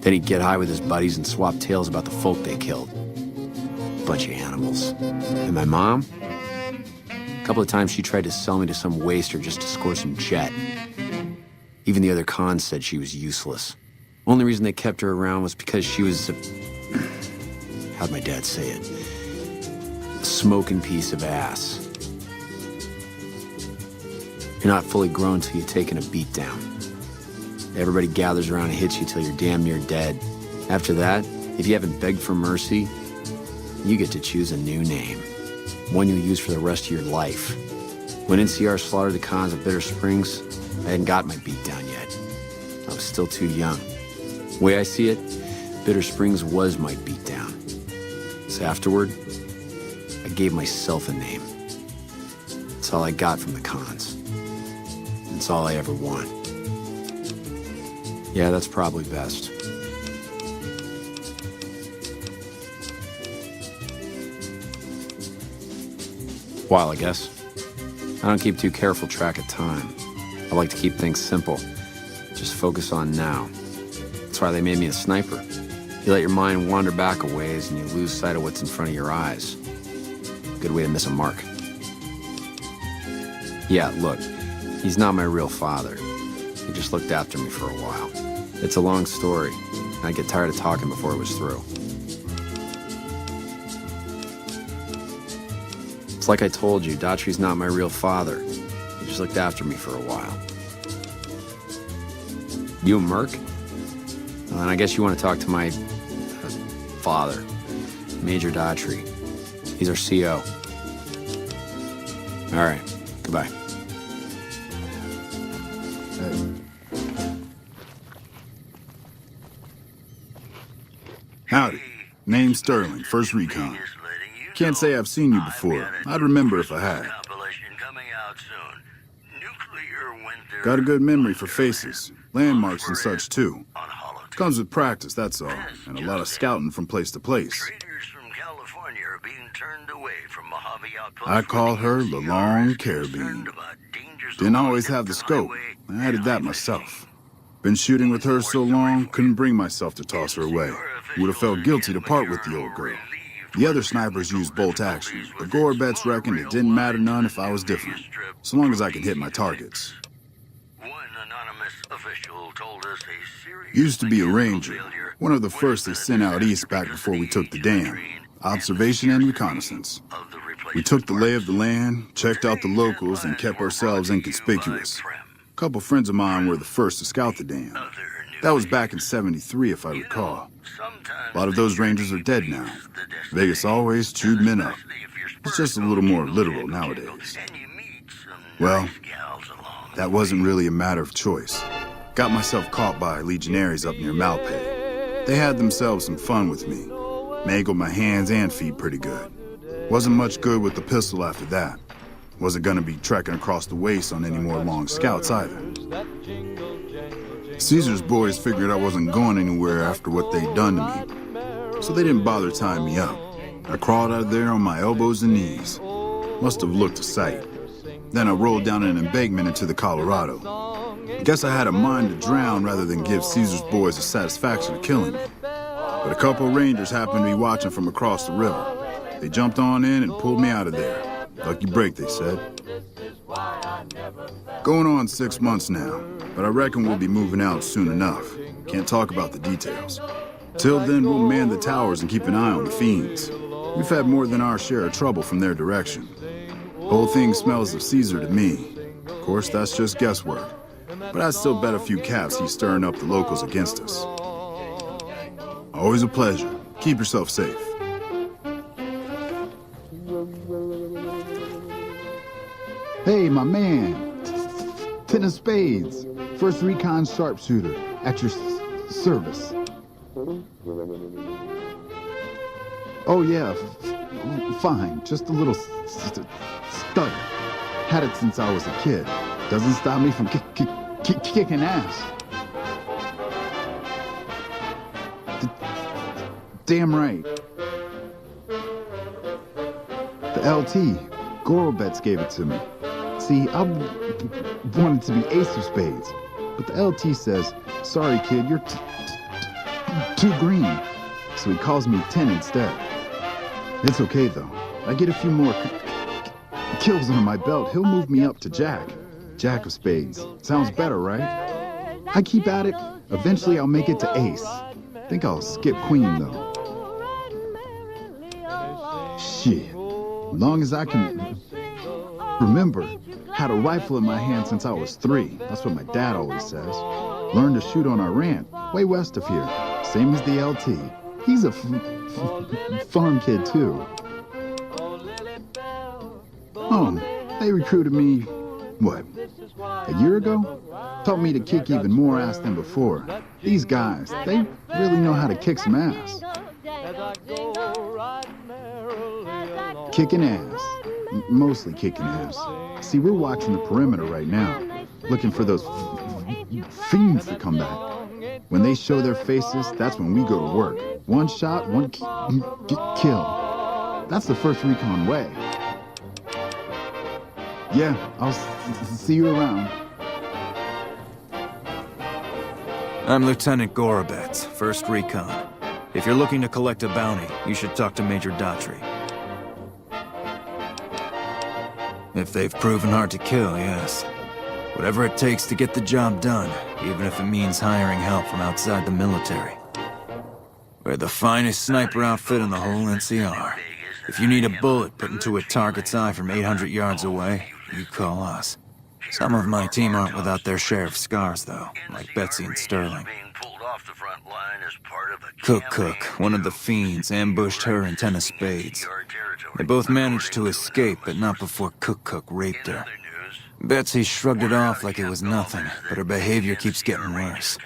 F: Then he'd get high with his buddies and swap tales about the folk they killed. Bunch of animals. And my mom? A couple of times she tried to sell me to some waster just to score some jet. Even the other cons said she was useless. Only reason they kept her around was because she was a... how'd my dad say it? A smoking piece of ass. You're not fully grown till you've taken a beat down. Everybody gathers around and hits you till you're damn near dead. After that, if you haven't begged for mercy, you get to choose a new name. One you'll use for the rest of your life. When NCR slaughtered the cons of Bitter Springs, I hadn't got my beat down yet. I was still too young. The way I see it, Bitter Springs was my beat down. So afterward, I gave myself a name. That's all I got from the cons. That's all I ever want. Yeah, that's probably best. While, I guess. I don't keep too careful track of time. I like to keep things simple. Just focus on now. That's why they made me a sniper. You let your mind wander back a ways and you lose sight of what's in front of your eyes. Good way to miss a mark. Yeah, look, he's not my real father. He just looked after me for a while. It's a long story. I'd get tired of talking before it was through. It's like I told you, Daughtry's not my real father. He just looked after me for a while. You a merc? Well, then I guess you want to talk to my father, Major Daughtry. He's our CO. All right, goodbye.
Q: Howdy. Name's Sterling, First Recon. Can't say I've seen you before. I'd remember if I had. Got a good memory for faces, landmarks and such too. Comes with practice, that's all, and a lot of scouting from place to place. I call her the Long Carabine. Didn't always have the scope. I added that myself. Been shooting with her so long, couldn't bring myself to toss her away. Would have felt guilty to part with the old girl. The other snipers used bolt action, but Gorobets reckoned it didn't matter none if I was different, so long as I could hit my targets.
C: One anonymous official told us a serious
Q: Used to be a ranger, one of the first they sent out east back before we took the dam. Observation and reconnaissance. We took the lay of the land, checked out the locals, and kept ourselves inconspicuous. A couple friends of mine were the first to scout the dam. That was back in '73, if I recall. A lot of those rangers are dead now. Vegas always chewed men up. It's just a little more literal nowadays. Well, that wasn't really a matter of choice. Got myself caught by legionaries up near Malpay. They had themselves some fun with me. Mangled my hands and feet pretty good. Wasn't much good with the pistol after that. Wasn't gonna be trekking across the waste on any more long scouts either. Caesar's boys figured I wasn't going anywhere after what they'd done to me, so they didn't bother tying me up. I crawled out of there on my elbows and knees. Must have looked a sight. Then I rolled down an embankment into the Colorado. Guess I had a mind to drown rather than give Caesar's boys the satisfaction of killing me. But a couple of rangers happened to be watching from across the river. They jumped on in and pulled me out of there. Lucky break, they said. Going on 6 months now, but I reckon we'll be moving out soon enough. Can't talk about the details. Till then, we'll man the towers and keep an eye on the fiends. We've had more than our share of trouble from their direction. Whole thing smells of Caesar to me. Of course, that's just guesswork. But I'd still bet a few caps he's stirring up the locals against us. Always a pleasure. Keep yourself safe. Hey, my man. 10 of spades. First recon sharpshooter. At your service. Oh, yeah. Fine. Just a little stutter. Had it since I was a kid. Doesn't stop me from kicking ass. Damn right. The LT. Gorobets gave it to me. See, I wanted to be ace of spades, but the LT says, sorry kid, you're too green. So he calls me 10 instead. It's okay though. I get a few more kills under my belt, he'll move me up to Jack. Jack of spades. Sounds better, right? I keep at it. Eventually I'll make it to ace. Think I'll skip queen though. Shit. Long as I can remember, had a rifle in my hand since I was 3. That's what my dad always says. Learned to shoot on our ranch, way west of here. Same as the LT. He's a farm kid too. Oh, they recruited me, what, a year ago? Taught me to kick even more ass than before. These guys, they really know how to kick some ass. Kicking ass. Mostly kicking ass. See, we're watching the perimeter right now, looking for those fiends to come back. When they show their faces, that's when we go to work. One shot, one kill. That's the first recon way. Yeah, I'll see you around.
G: I'm Lieutenant Gorobets, 1st Recon. If you're looking to collect a bounty, you should talk to Major Daughtry. If they've proven hard to kill, yes. Whatever it takes to get the job done, even if it means hiring help from outside the military. We're the finest sniper outfit in the whole NCR. If you need a bullet put into a target's eye from 800 yards away, you call us. Some of my team aren't without their share of scars, though, like Betsy and Sterling. Cook, one of the fiends, ambushed her and 10 of spades. They both managed to escape, but not before Cook raped her. Betsy shrugged it off like it was nothing, but her behavior keeps getting worse.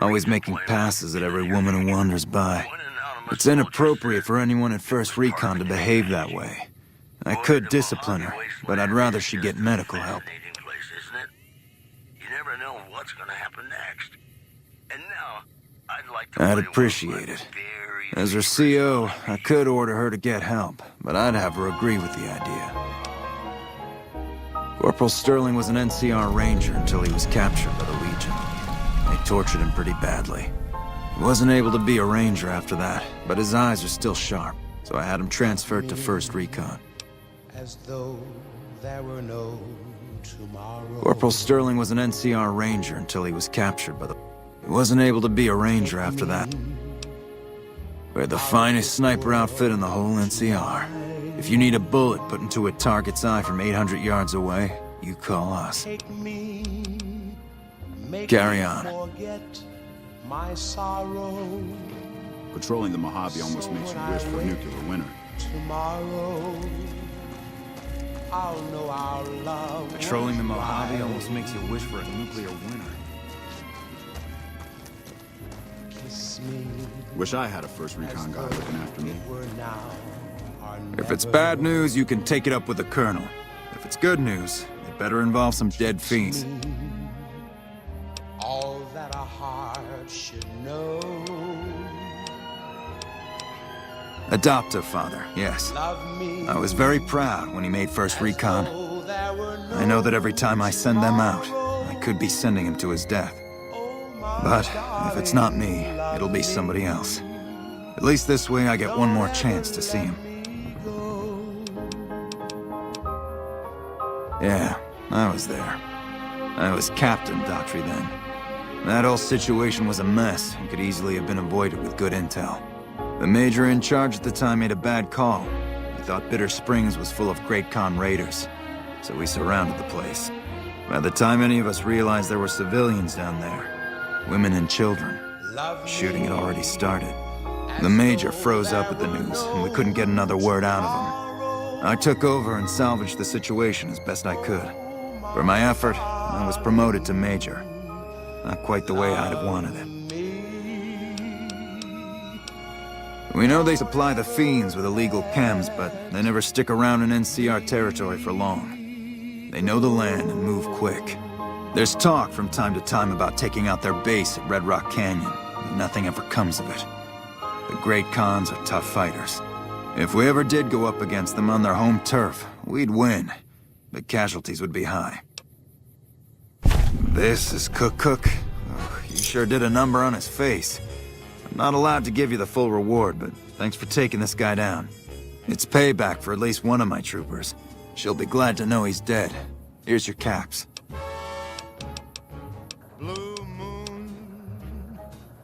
G: Always making passes at every woman who wanders by. It's inappropriate for anyone at 1st Recon to behave that way. I could discipline her, but I'd rather she get medical help. I'd appreciate it. As her CO, I could order her to get help, but I'd have her agree with the idea. Corporal Sterling was an NCR Ranger until he was captured by the Legion. They tortured him pretty badly. He wasn't able to be a ranger after that, but his eyes are still sharp, so I had him transferred to 1st Recon.
R: As though there were no tomorrow.
G: Corporal Sterling was an NCR ranger until he was captured by the... He wasn't able to be a ranger after that. We're the finest sniper outfit in the whole NCR. If you need a bullet put into a target's eye from 800 yards away, you call us. Carry on.
R: Forget my sorrow.
Q: Patrolling the Mojave almost makes you wish for a nuclear winter.
R: Tomorrow, I'll know our love.
G: Patrolling the Mojave almost makes you wish for a nuclear winter.
R: Kiss me.
Q: Wish I had a 1st Recon guy looking after me.
G: If it's bad news, you can take it up with the Colonel. If it's good news, it better involve some dead fiends.
R: All that a heart should know.
G: Adoptive father, yes. I was very proud when he made 1st Recon. I know that every time I send them out, I could be sending him to his death. But if it's not me, it'll be somebody else. At least this way I get one more chance to see him. Yeah, I was there. I was Captain Daughtry then. That whole situation was a mess and could easily have been avoided with good intel. The major in charge at the time made a bad call. He thought Bitter Springs was full of Great Khan raiders, so we surrounded the place. By the time any of us realized there were civilians down there, women and children, shooting had already started. The major froze up at the news, and we couldn't get another word out of him. I took over and salvaged the situation as best I could. For my effort, I was promoted to major. Not quite the way I'd have wanted it. We know they supply the fiends with illegal chems, but they never stick around in NCR territory for long. They know the land and move quick. There's talk from time to time about taking out their base at Red Rock Canyon, but nothing ever comes of it. The Great Khans are tough fighters. If we ever did go up against them on their home turf, we'd win, but casualties would be high. This is Cook. Oh, you sure did a number on his face. I'm not allowed to give you the full reward, but thanks for taking this guy down. It's payback for at least one of my troopers. She'll be glad to know he's dead. Here's your caps.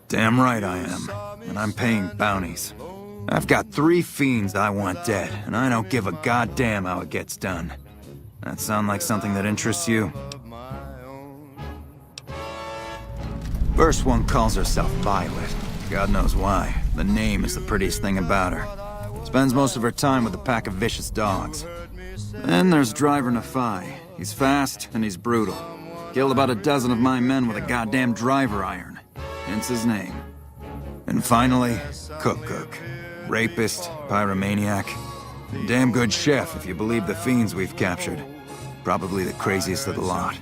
G: Damn right I am, and I'm paying bounties. I've got 3 fiends I want dead, and I don't give a goddamn how it gets done. That sound like something that interests you? First one calls herself Violet. God knows why. The name is the prettiest thing about her. Spends most of her time with a pack of vicious dogs. Then there's Driver Nafai. He's fast and he's brutal. Killed about a dozen of my men with a goddamn driver iron. Hence his name. And finally, Cook. Rapist, pyromaniac. Damn good chef if you believe the fiends we've captured. Probably the craziest of the lot.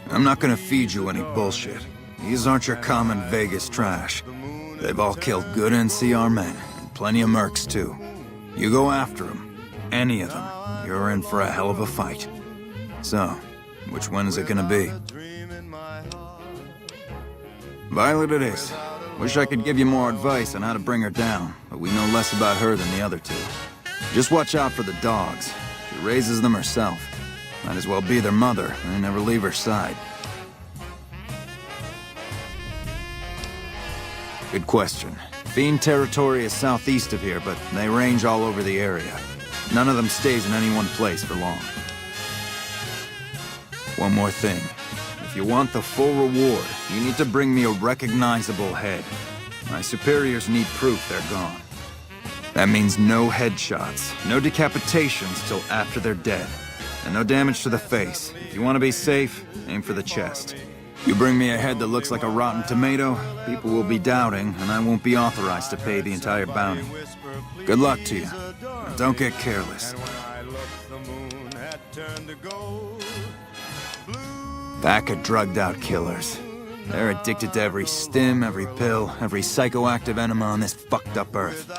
G: I'm not gonna feed you any bullshit. These aren't your common Vegas trash. They've all killed good NCR men, and plenty of mercs too. You go after them, any of them, you're in for a hell of a fight. So, which one is it gonna be? Violet it is. Wish I could give you more advice on how to bring her down, but we know less about her than the other 2. Just watch out for the dogs. She raises them herself. Might as well be their mother and never leave her side. Good question. Fiend territory is southeast of here, but they range all over the area. None of them stays in any one place for long. One more thing. If you want the full reward, you need to bring me a recognizable head. My superiors need proof they're gone. That means no headshots, no decapitations till after they're dead, and no damage to the face. If you want to be safe, aim for the chest. You bring me a head that looks like a rotten tomato, people will be doubting, and I won't be authorized to pay the entire bounty. Good luck to you. And don't get careless. Pack of drugged-out killers. They're addicted to every stim, every pill, every psychoactive enema on this fucked up earth.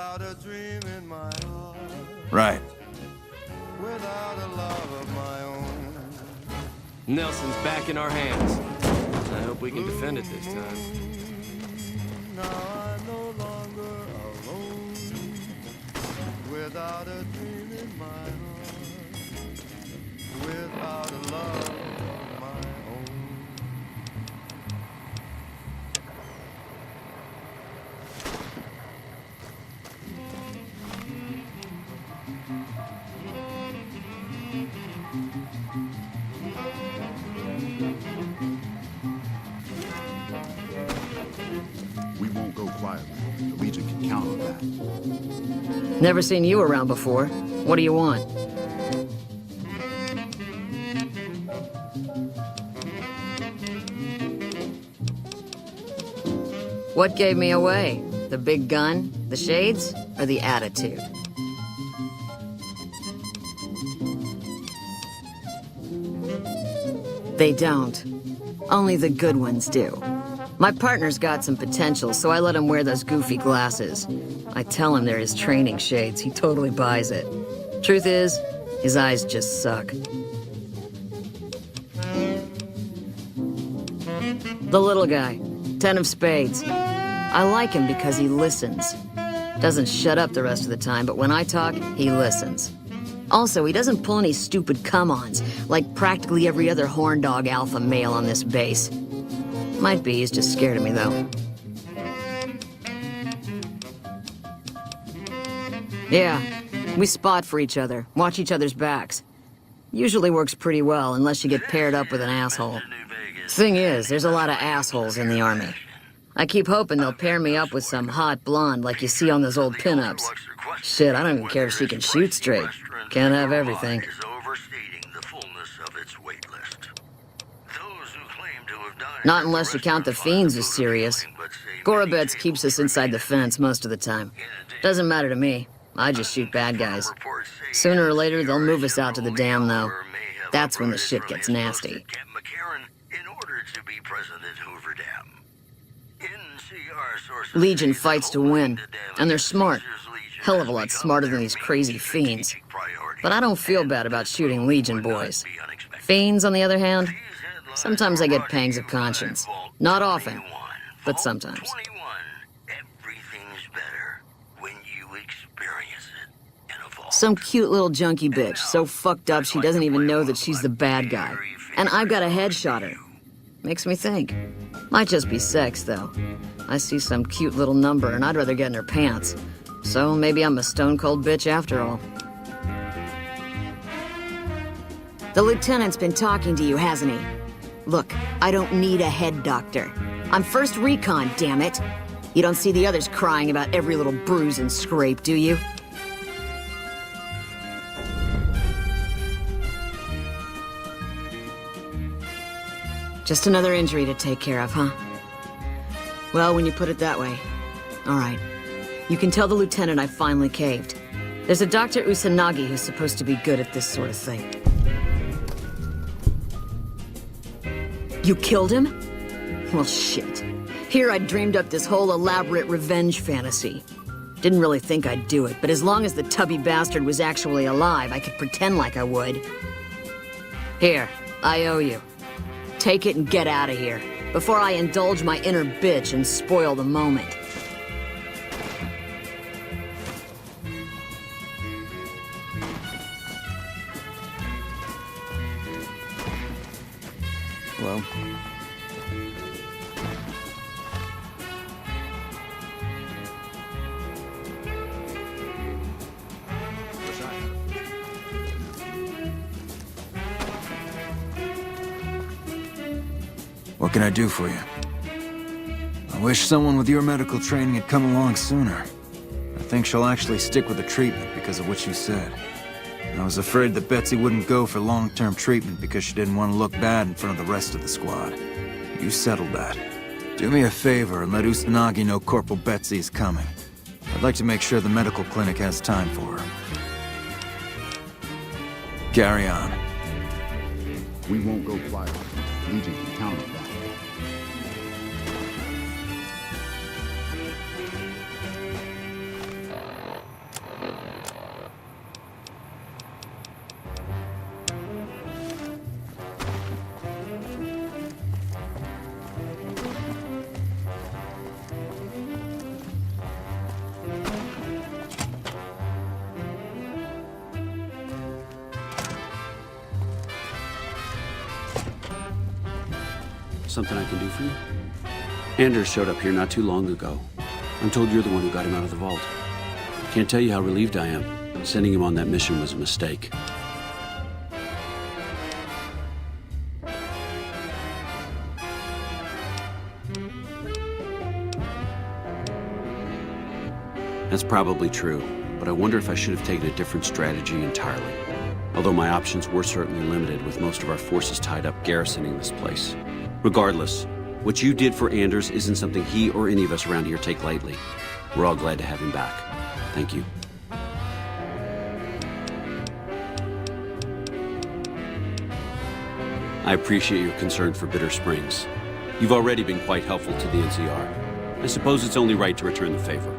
G: Right.
A: Nelson's back in our hands. I hope we can defend it this time.
Q: quietly. The Legion can count on that.
T: Never seen you around before. What do you want? What gave me away? The big gun, the shades, or the attitude? They don't. Only the good ones do. My partner's got some potential, so I let him wear those goofy glasses. I tell him they're his training shades. He totally buys it. Truth is, his eyes just suck. The little guy, 10 of spades. I like him because he listens. Doesn't shut up the rest of the time, but when I talk, he listens. Also, he doesn't pull any stupid come-ons, like practically every other horn dog alpha male on this base. Might be he's just scared of me, though. Yeah, we spot for each other, watch each other's backs. Usually works pretty well, unless you get paired up with an asshole. Thing is, there's a lot of assholes in the army. I keep hoping they'll pair me up with some hot blonde like you see on those old pinups. Shit, I don't even care if she can shoot straight. Can't have everything. Not unless you count the fiends as serious. Gorobets keeps us inside the fence most of the time. Doesn't matter to me. I just shoot bad guys. Sooner or later, they'll move us out to the dam, though. That's when the shit gets nasty. Legion fights to win, and they're smart. Hell of a lot smarter than these crazy fiends. But I don't feel bad about shooting Legion boys. Fiends, on the other hand, sometimes I get pangs of conscience. Not often, but sometimes. Some cute little junkie bitch, so fucked up she doesn't even know that she's the bad guy. And I've got a headshot her. Makes me think. Might just be sex, though. I see some cute little number and I'd rather get in her pants. So maybe I'm a stone-cold bitch after all. The lieutenant's been talking to you, hasn't he? Look, I don't need a head doctor. I'm first recon, damn it. You don't see the others crying about every little bruise and scrape, do you? Just another injury to take care of, huh? Well, when you put it that way. All right. You can tell the lieutenant I finally caved. There's a Dr. Usanagi who's supposed to be good at this sort of thing. You killed him? Well, shit. Here I dreamed up this whole elaborate revenge fantasy. Didn't really think I'd do it, but as long as the tubby bastard was actually alive, I could pretend like I would. Here, I owe you. Take it and get out of here, before I indulge my inner bitch and spoil the moment.
S: Well,
G: what can I do for you? I wish someone with your medical training had come along sooner. I think she'll actually stick with the treatment because of what you said. I was afraid that Betsy wouldn't go for long-term treatment because she didn't want to look bad in front of the rest of the squad. You settled that. Do me a favor and let Usanagi know Corporal Betsy is coming. I'd like to make sure the medical clinic has time for her. Carry on.
Q: We won't go quiet. Legion can count on that.
U: Something I can do for you? Anders showed up here not too long ago. I'm told you're the one who got him out of the vault. Can't tell you how relieved I am. Sending him on that mission was a mistake. That's probably true, but I wonder if I should have taken a different strategy entirely. Although my options were certainly limited, with most of our forces tied up garrisoning this place. Regardless, what you did for Anders isn't something he or any of us around here take lightly. We're all glad to have him back. Thank you. I appreciate your concern for Bitter Springs. You've already been quite helpful to the NCR. I suppose it's only right to return the favor.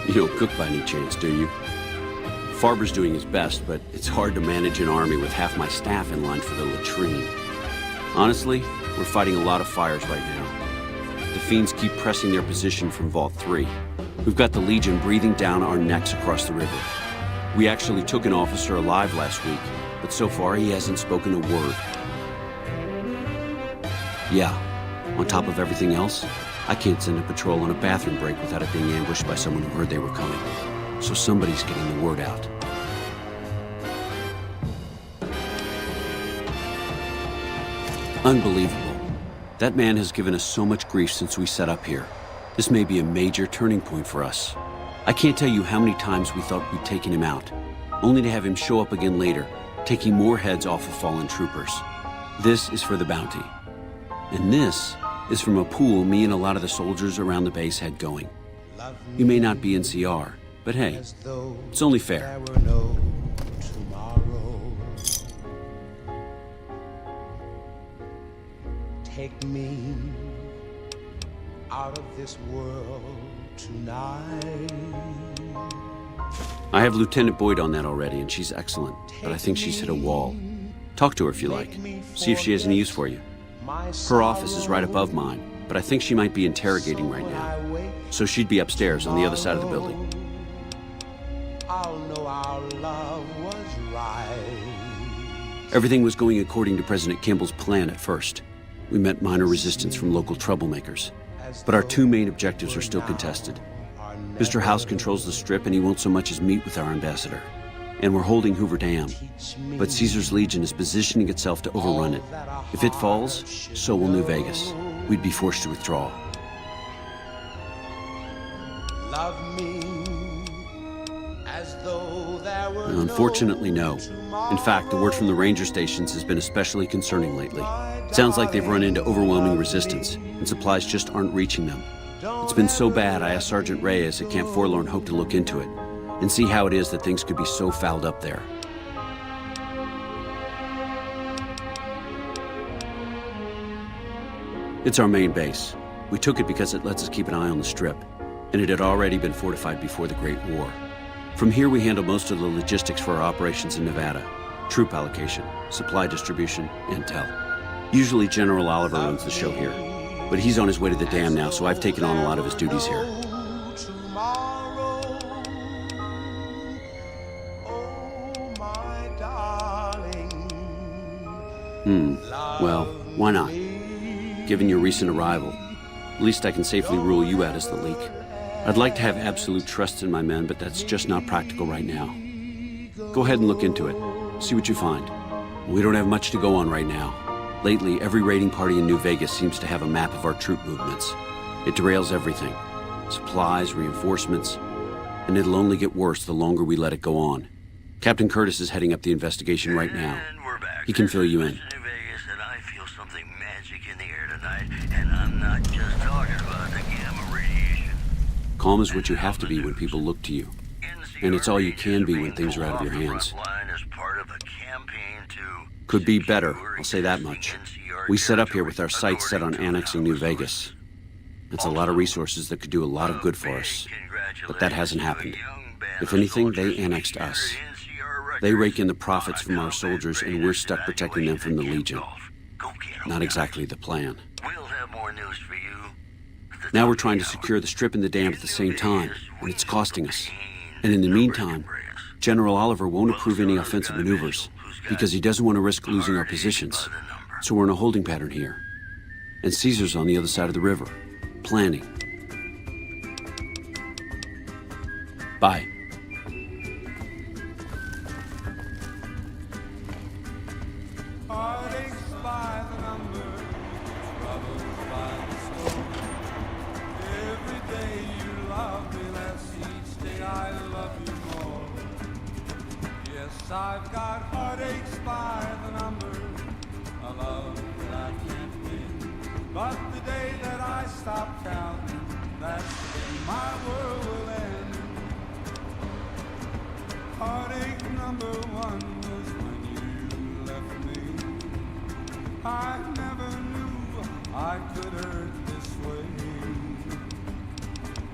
U: You don't cook by any chance, do you? Farber's doing his best, but it's hard to manage an army with half my staff in line for the latrine. Honestly, we're fighting a lot of fires right now. The fiends keep pressing their position from Vault 3. We've got the Legion breathing down our necks across the river. We actually took an officer alive last week, but so far he hasn't spoken a word. Yeah, on top of everything else, I can't send a patrol on a bathroom break without it being ambushed by someone who heard they were coming. So somebody's getting the word out. Unbelievable. That man has given us so much grief since we set up here. This may be a major turning point for us. I can't tell you how many times we thought we'd taken him out, only to have him show up again later, taking more heads off of fallen troopers. This is for the bounty. And this is from a pool me and a lot of the soldiers around the base had going. You may not be NCR, but hey, it's only fair.
R: Take me out of this world tonight.
U: I have Lieutenant Boyd on that already, and she's excellent, but I think she's hit a wall. Talk to her if you like. See if she has any use for you. Her office is right above mine, but I think she might be interrogating right now. So she'd be upstairs on the other side of the building.
R: I'll know our love was right.
U: Everything was going according to President Kimball's plan at first. We met minor resistance from local troublemakers, but our two main objectives are still contested. Mr. House controls the Strip, and he won't so much as meet with our ambassador. And we're holding Hoover Dam, but Caesar's Legion is positioning itself to overrun it. If it falls, so will New Vegas. We'd be forced to withdraw.
R: Love me as though there were
U: Unfortunately, no. In fact, the word from the ranger stations has been especially concerning lately. It sounds like they've run into overwhelming resistance, and supplies just aren't reaching them. It's been so bad, I asked Sergeant Reyes at Camp Forlorn Hope to look into it and see how it is that things could be so fouled up there. It's our main base. We took it because it lets us keep an eye on the Strip, and it had already been fortified before the Great War. From here, we handle most of the logistics for our operations in Nevada: troop allocation, supply distribution, intel. Usually General Oliver runs the show here, but he's on his way to the dam now, so I've taken on a lot of his duties here. Well, why not? Given your recent arrival, at least I can safely rule you out as the leak. I'd like to have absolute trust in my men, but that's just not practical right now. Go ahead and look into it. See what you find. We don't have much to go on right now. Lately, every raiding party in New Vegas seems to have a map of our troop movements. It derails everything. Supplies, reinforcements, and it'll only get worse the longer we let it go on. Captain Curtis is heading up the investigation right now. He can fill you in. Calm is what you have to be when people look to you. And it's all you can be when things are out of your hands. Could be better, I'll say that much. We set up here with our sights set on annexing New Vegas. It's a lot of resources that could do a lot of good for us. But that hasn't happened. If anything, they annexed us. They rake in the profits from our soldiers, and we're stuck protecting them from the Legion. Not exactly the plan. Now we're trying to secure the Strip and the dam at the same time, and it's costing us. And in the meantime, General Oliver won't approve any offensive maneuvers because he doesn't want to risk losing our positions. So we're in a holding pattern here. And Caesar's on the other side of the river, planning. Bye.
D: Yes, I've got heartaches by the number, a love that I can't win. But the day that I stop counting, that's the day my world will end. Heartache number one was when you left me. I never knew I could hurt this way.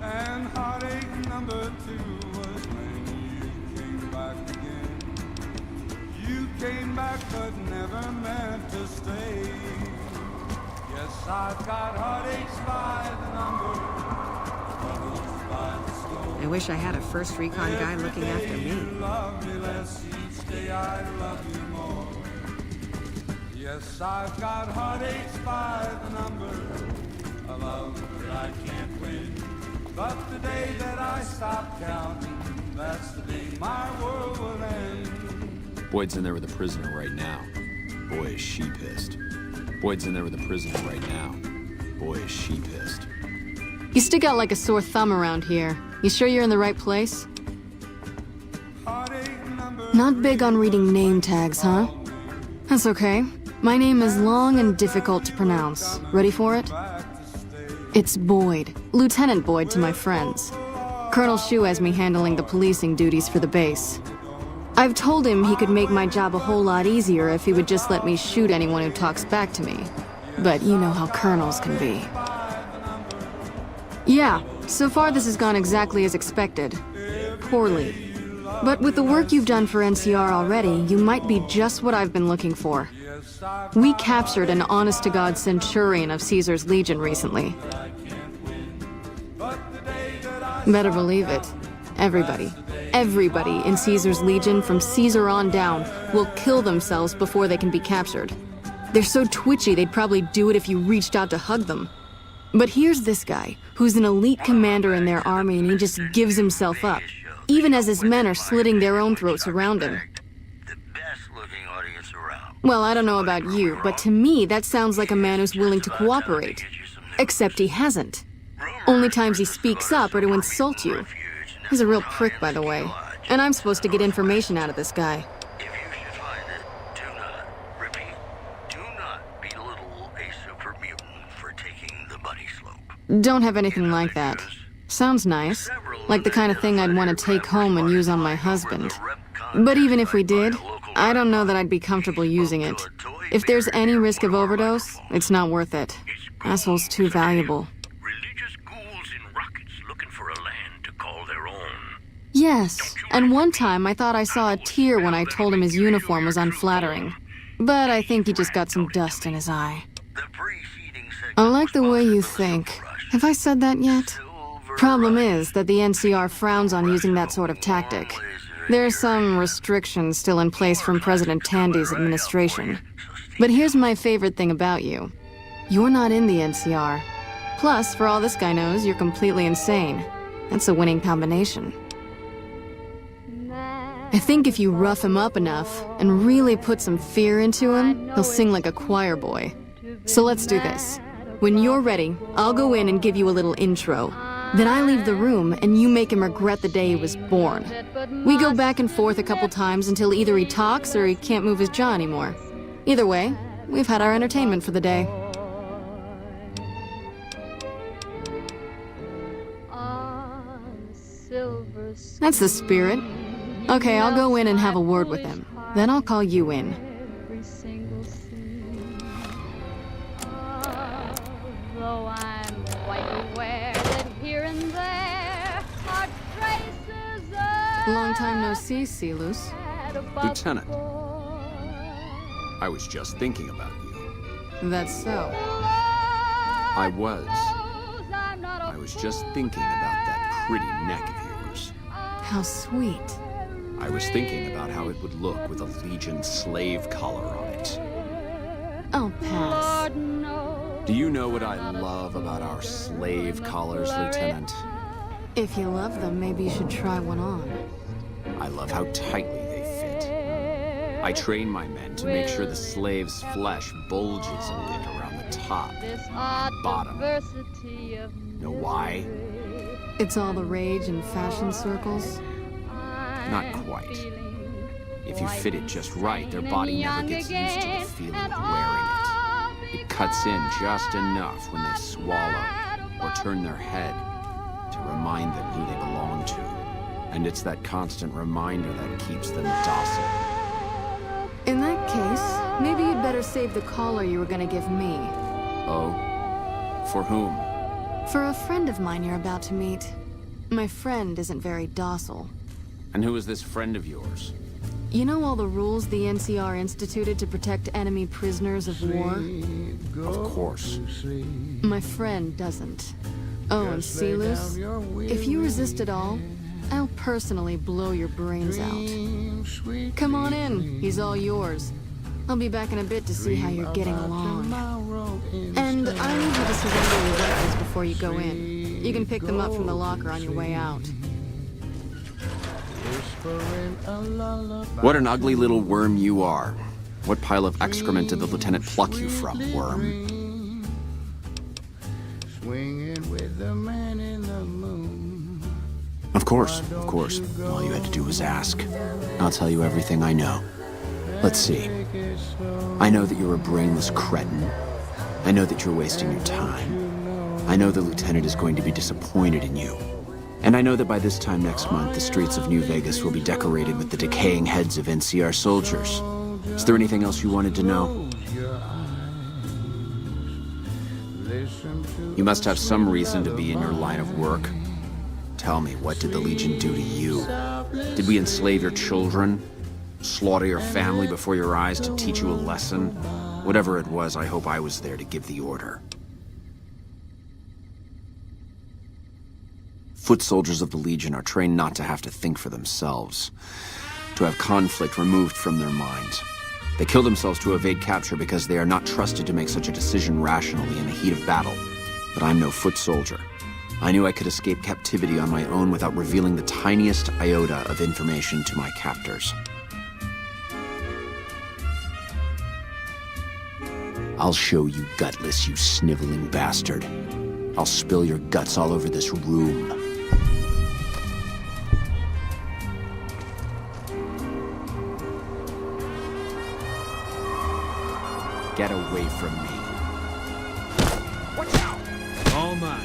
D: And heartache number two was when you came back again. You came back but never meant to stay. Yes, I've got heartaches by the number, troubles by the score.
P: I wish I had a first recon guy looking after me.
D: Love me less, each day I love you more. Yes, I've got heartaches by the number, a love that I can't win. But the day that I stop counting, that's the day my world will end.
F: Boyd's in there with a prisoner right now. Boy, is she pissed. Boyd's in there with a prisoner right now. Boy, is she pissed.
H: You stick out like a sore thumb around here. You sure you're in the right place? Not big on reading name tags, huh? That's okay. My name is long and difficult to pronounce. Ready for it? It's Boyd. Lieutenant Boyd to my friends. Colonel Shu has me handling the policing duties for the base. I've told him he could make my job a whole lot easier if he would just let me shoot anyone who talks back to me. But you know how colonels can be. Yeah, so far this has gone exactly as expected. Poorly. But with the work you've done for NCR already, you might be just what I've been looking for. We captured an honest-to-God centurion of Caesar's Legion recently. Better believe it. Everybody in Caesar's Legion from Caesar on down will kill themselves before they can be captured. They're so twitchy they'd probably do it if you reached out to hug them. But here's this guy, who's an elite commander in their army, and he just gives himself up, even as his men are slitting their own throats around him. Well, I don't know about you, but to me that sounds like a man who's willing to cooperate. Except he hasn't. Only times he speaks up are to insult you. He's a real prick, by the way. And I'm supposed to get information out of this guy.
C: If you should find it, do not, repeat, do not belittle a super mutant for taking the bunny slope.
H: Don't have anything like that. Sounds nice. Like the kind of thing I'd want to take home and use on my husband. But even if we did, I don't know that I'd be comfortable using it. If there's any risk of overdose, it's not worth it. Asshole's too valuable. Yes, and one time I thought I saw a tear when I told him his uniform was unflattering. But I think he just got some dust in his eye. I like the way you think. Have I said that yet? Problem is that the NCR frowns on using that sort of tactic. There are some restrictions still in place from President Tandy's administration. But here's my favorite thing about you. You're not in the NCR. Plus, for all this guy knows, you're completely insane. That's a winning combination. I think if you rough him up enough and really put some fear into him, he'll sing like a choir boy. So let's do this. When you're ready, I'll go in and give you a little intro. Then I leave the room and you make him regret the day he was born. We go back and forth a couple times until either he talks or he can't move his jaw anymore. Either way, we've had our entertainment for the day. That's the spirit. Okay, I'll go in and have a word with him. Then I'll call you in.
B: Though I'm quite aware that here and there are traces of
H: Long time no see, Silus.
F: Lieutenant, I was just thinking about you.
H: That's so.
F: I was just thinking about that pretty neck of yours.
H: How sweet.
F: I was thinking about how it would look with a Legion slave collar on it.
H: I'll pass.
F: Do you know what I love about our slave collars, Lieutenant?
H: If you love them, maybe you should try one on.
F: I love how tightly they fit. I train my men to make sure the slave's flesh bulges a bit around the top and bottom. Know why?
H: It's all the rage in fashion circles?
F: Not quite. If if you fit it just right, their body never gets used to the feeling of wearing it. It cuts in just enough when they swallow or turn their head to remind them who they belong to. And it's that constant reminder that keeps them docile.
H: In that case, maybe you'd better save the collar you were gonna give me.
F: Oh? For whom?
H: For a friend of mine you're about to meet. My friend isn't very docile.
F: And who is this friend of yours?
H: You know all the rules the NCR instituted to protect enemy prisoners of war?
F: Of course.
H: My friend doesn't. Oh, and Silus, if you resist at all, I'll personally blow your brains out. Come on in, he's all yours. I'll be back in a bit to see how you're getting along. And I need you to surrender your weapons before you go in. You can pick them up from the locker on your way out.
F: What an ugly little worm you are. What pile of excrement did the lieutenant pluck you from, worm?
D: Swinging with the man in the moon.
F: Of course. All you had to do was ask. I'll tell you everything I know. Let's see. I know that you're a brainless cretin. I know that you're wasting your time. I know the lieutenant is going to be disappointed in you. And I know that by this time next month, the streets of New Vegas will be decorated with the decaying heads of NCR soldiers. Is there anything else you wanted to know? You must have some reason to be in your line of work. Tell me, what did the Legion do to you? Did we enslave your children? Slaughter your family before your eyes to teach you a lesson? Whatever it was, I hope I was there to give the order. Foot soldiers of the Legion are trained not to have to think for themselves, to have conflict removed from their minds. They kill themselves to evade capture because they are not trusted to make such a decision rationally in the heat of battle. But I'm no foot soldier. I knew I could escape captivity on my own without revealing the tiniest iota of information to my captors. I'll show you gutless, you sniveling bastard. I'll spill your guts all over this room. Get away from me.
R: Watch out!
E: Oh my.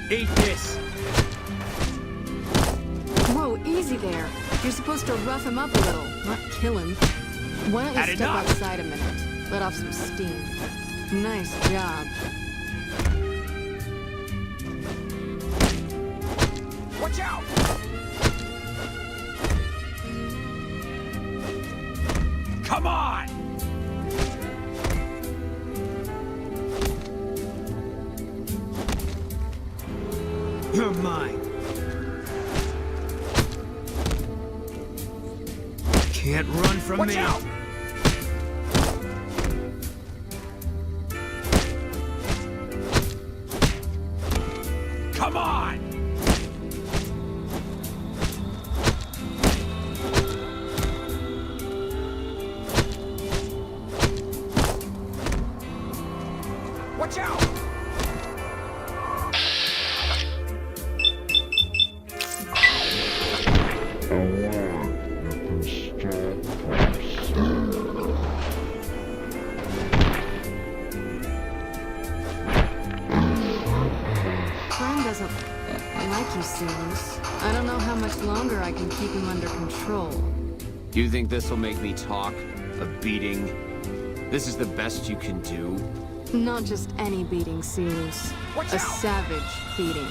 E: Eat this!
H: Whoa, easy there. You're supposed to rough him up a little, not kill him. Why don't you step outside a minute? Let off some steam. Nice job.
R: Watch out! Come on!
E: You're mine. Can't run from
R: Watch
E: me.
R: out! Come on! Watch out!
H: Friend doesn't like you, Silus. I don't know how much longer I can keep him under control.
F: You think this'll make me talk? A beating? This is the best you can do?
H: Not just any beating, Silus. A savage beating.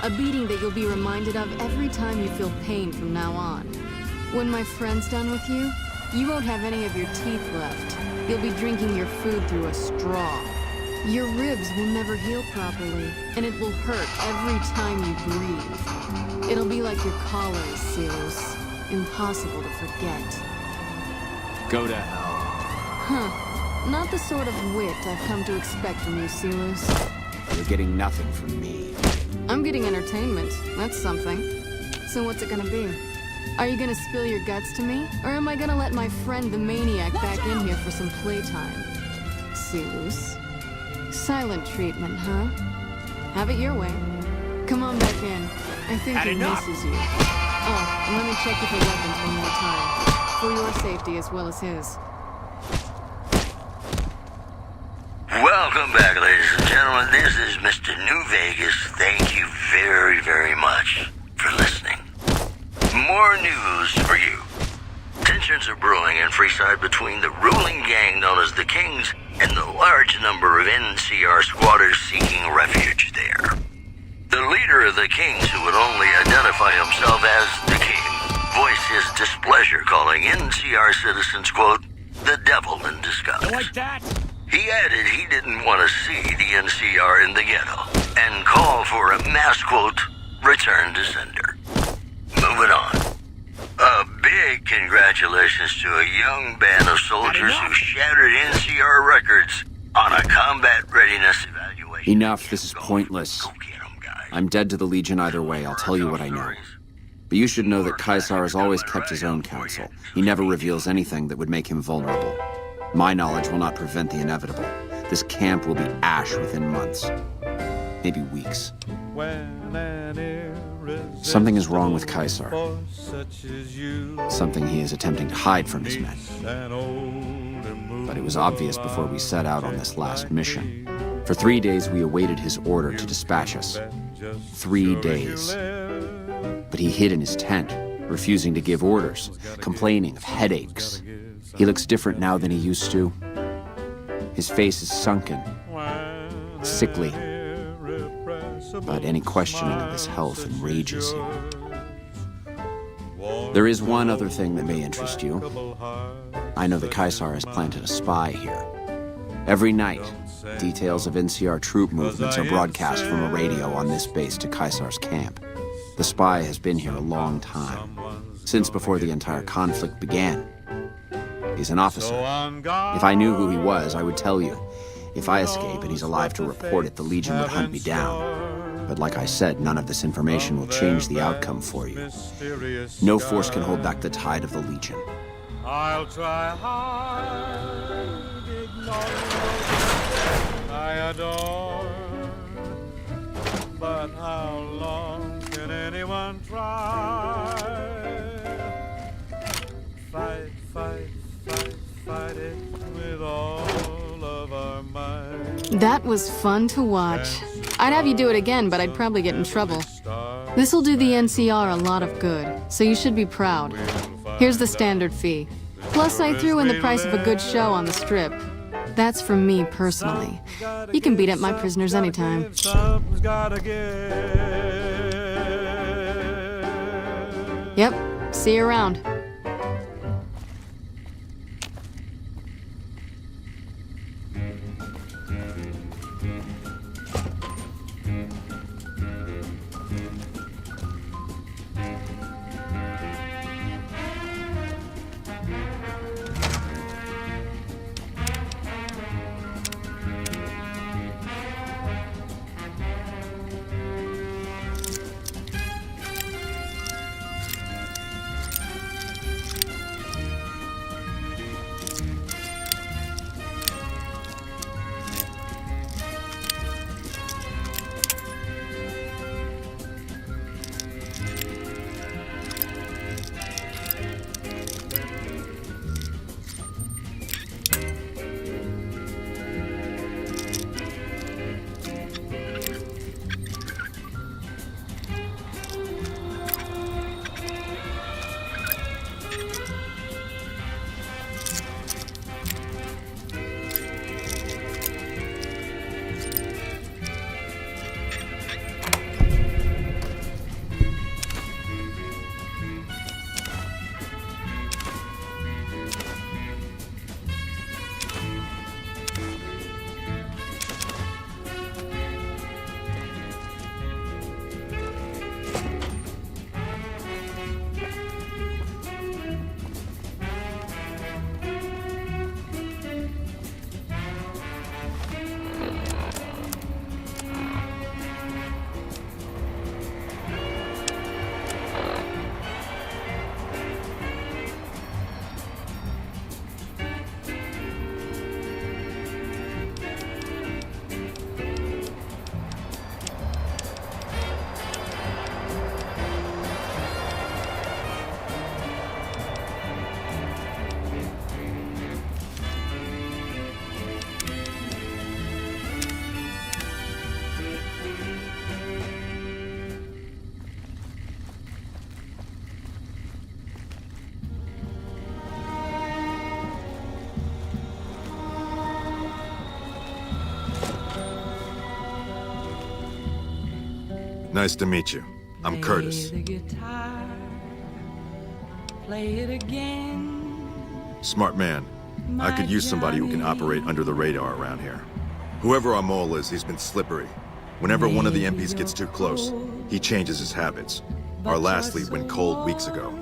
H: A beating that you'll be reminded of every time you feel pain from now on. When my friend's done with you, you won't have any of your teeth left. You'll be drinking your food through a straw. Your ribs will never heal properly, and it will hurt every time you breathe. It'll be like your collar, Silus. Impossible to forget.
F: Go to hell.
H: Huh. Not the sort of wit I've come to expect from you, Silus.
F: You're getting nothing from me.
H: I'm getting entertainment. That's something. So what's it gonna be? Are you gonna spill your guts to me? Or am I gonna let my friend the maniac back in here for some playtime? Silus. Silent treatment, huh? Have it your way. Come on back in. I think he misses you. Oh, and let me check you for weapons one more time. safety as well as his.
C: Welcome back, ladies and gentlemen. This is Mr. New Vegas. Thank you very, very much for listening. More news for you. Tensions are brewing in Freeside between the ruling gang known as the Kings and the large number of NCR squatters seeking refuge there. The leader of the Kings, who would only identify himself as the King, voiced his displeasure, calling NCR citizens, quote, the devil in disguise.
K: Like that?
C: He added he didn't want to see the NCR in the ghetto and called for a mass, quote, return to sender. Moving on. A big congratulations to a young band of soldiers who shattered NCR records on a combat readiness evaluation.
F: Enough, this is pointless. I'm dead to the Legion either way, I'll tell you what I know. But you should know that Caesar has always kept his own counsel. He never reveals anything that would make him vulnerable. My knowledge will not prevent the inevitable. This camp will be ash within months. Maybe weeks. Something is wrong with Caesar. Something he is attempting to hide from his men. But it was obvious before we set out on this last mission. For 3 days we awaited his order to dispatch us. 3 days. But he hid in his tent, refusing to give orders, complaining of headaches. He looks different now than he used to. His face is sunken, sickly. But any questioning of his health enrages him. There is one other thing that may interest you. I know that Caesar has planted a spy here. Every night, details of NCR troop movements are broadcast from a radio on this base to Caesar's camp. The spy has been here a long time, since before the entire conflict began. He's an officer. If I knew who he was, I would tell you. If I escape and he's alive to report it, the Legion would hunt me down. But like I said, none of this information will change the outcome for you. No force can hold back the tide of the Legion.
D: I'll try hard, ignoring I adore. But how long can anyone try? Fight, fight, fight, fight it with all of our might.
H: That was fun to watch. I'd have you do it again, but I'd probably get in trouble. This'll do the NCR a lot of good, so you should be proud. Here's the standard fee. Plus, I threw in the price of a good show on the strip. That's from me personally. You can beat up my prisoners anytime. Yep, see you around.
J: Nice to meet you. I'm Curtis.
O: Play the guitar, play it again.
J: Smart man. I could use somebody who can operate under the radar around here. Whoever our mole is, he's been slippery. Whenever one of the MPs gets too close, he changes his habits. Our last lead went cold weeks ago.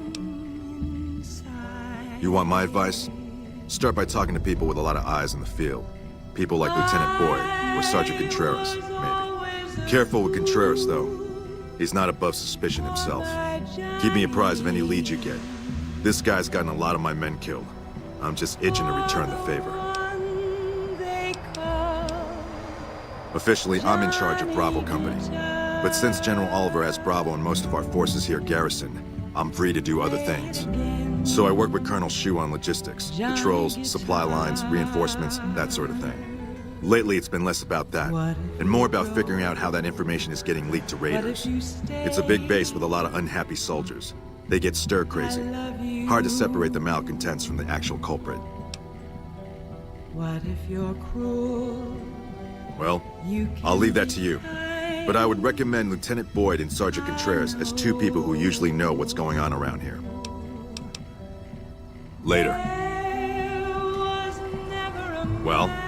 J: You want my advice? Start by talking to people with a lot of eyes in the field. People like Lieutenant Boyd or Sergeant Contreras, maybe. Careful with Contreras, though. He's not above suspicion himself. Keep me apprised of any leads you get. This guy's gotten a lot of my men killed. I'm just itching to return the favor. Officially, I'm in charge of Bravo Company. But since General Oliver has Bravo and most of our forces here garrisoned, I'm free to do other things. So I work with Colonel Shu on logistics, patrols, supply lines, reinforcements, that sort of thing. Lately, it's been less about that, and more about figuring out how that information is getting leaked to raiders. It's a big base with a lot of unhappy soldiers. They get stir-crazy. Hard to separate the malcontents from the actual culprit.
O: What if you're cruel?
J: Well, I'll leave that to you. But I would recommend Lieutenant Boyd and Sergeant Contreras as two people who usually know what's going on around here. Later.
O: There was never a
J: Well?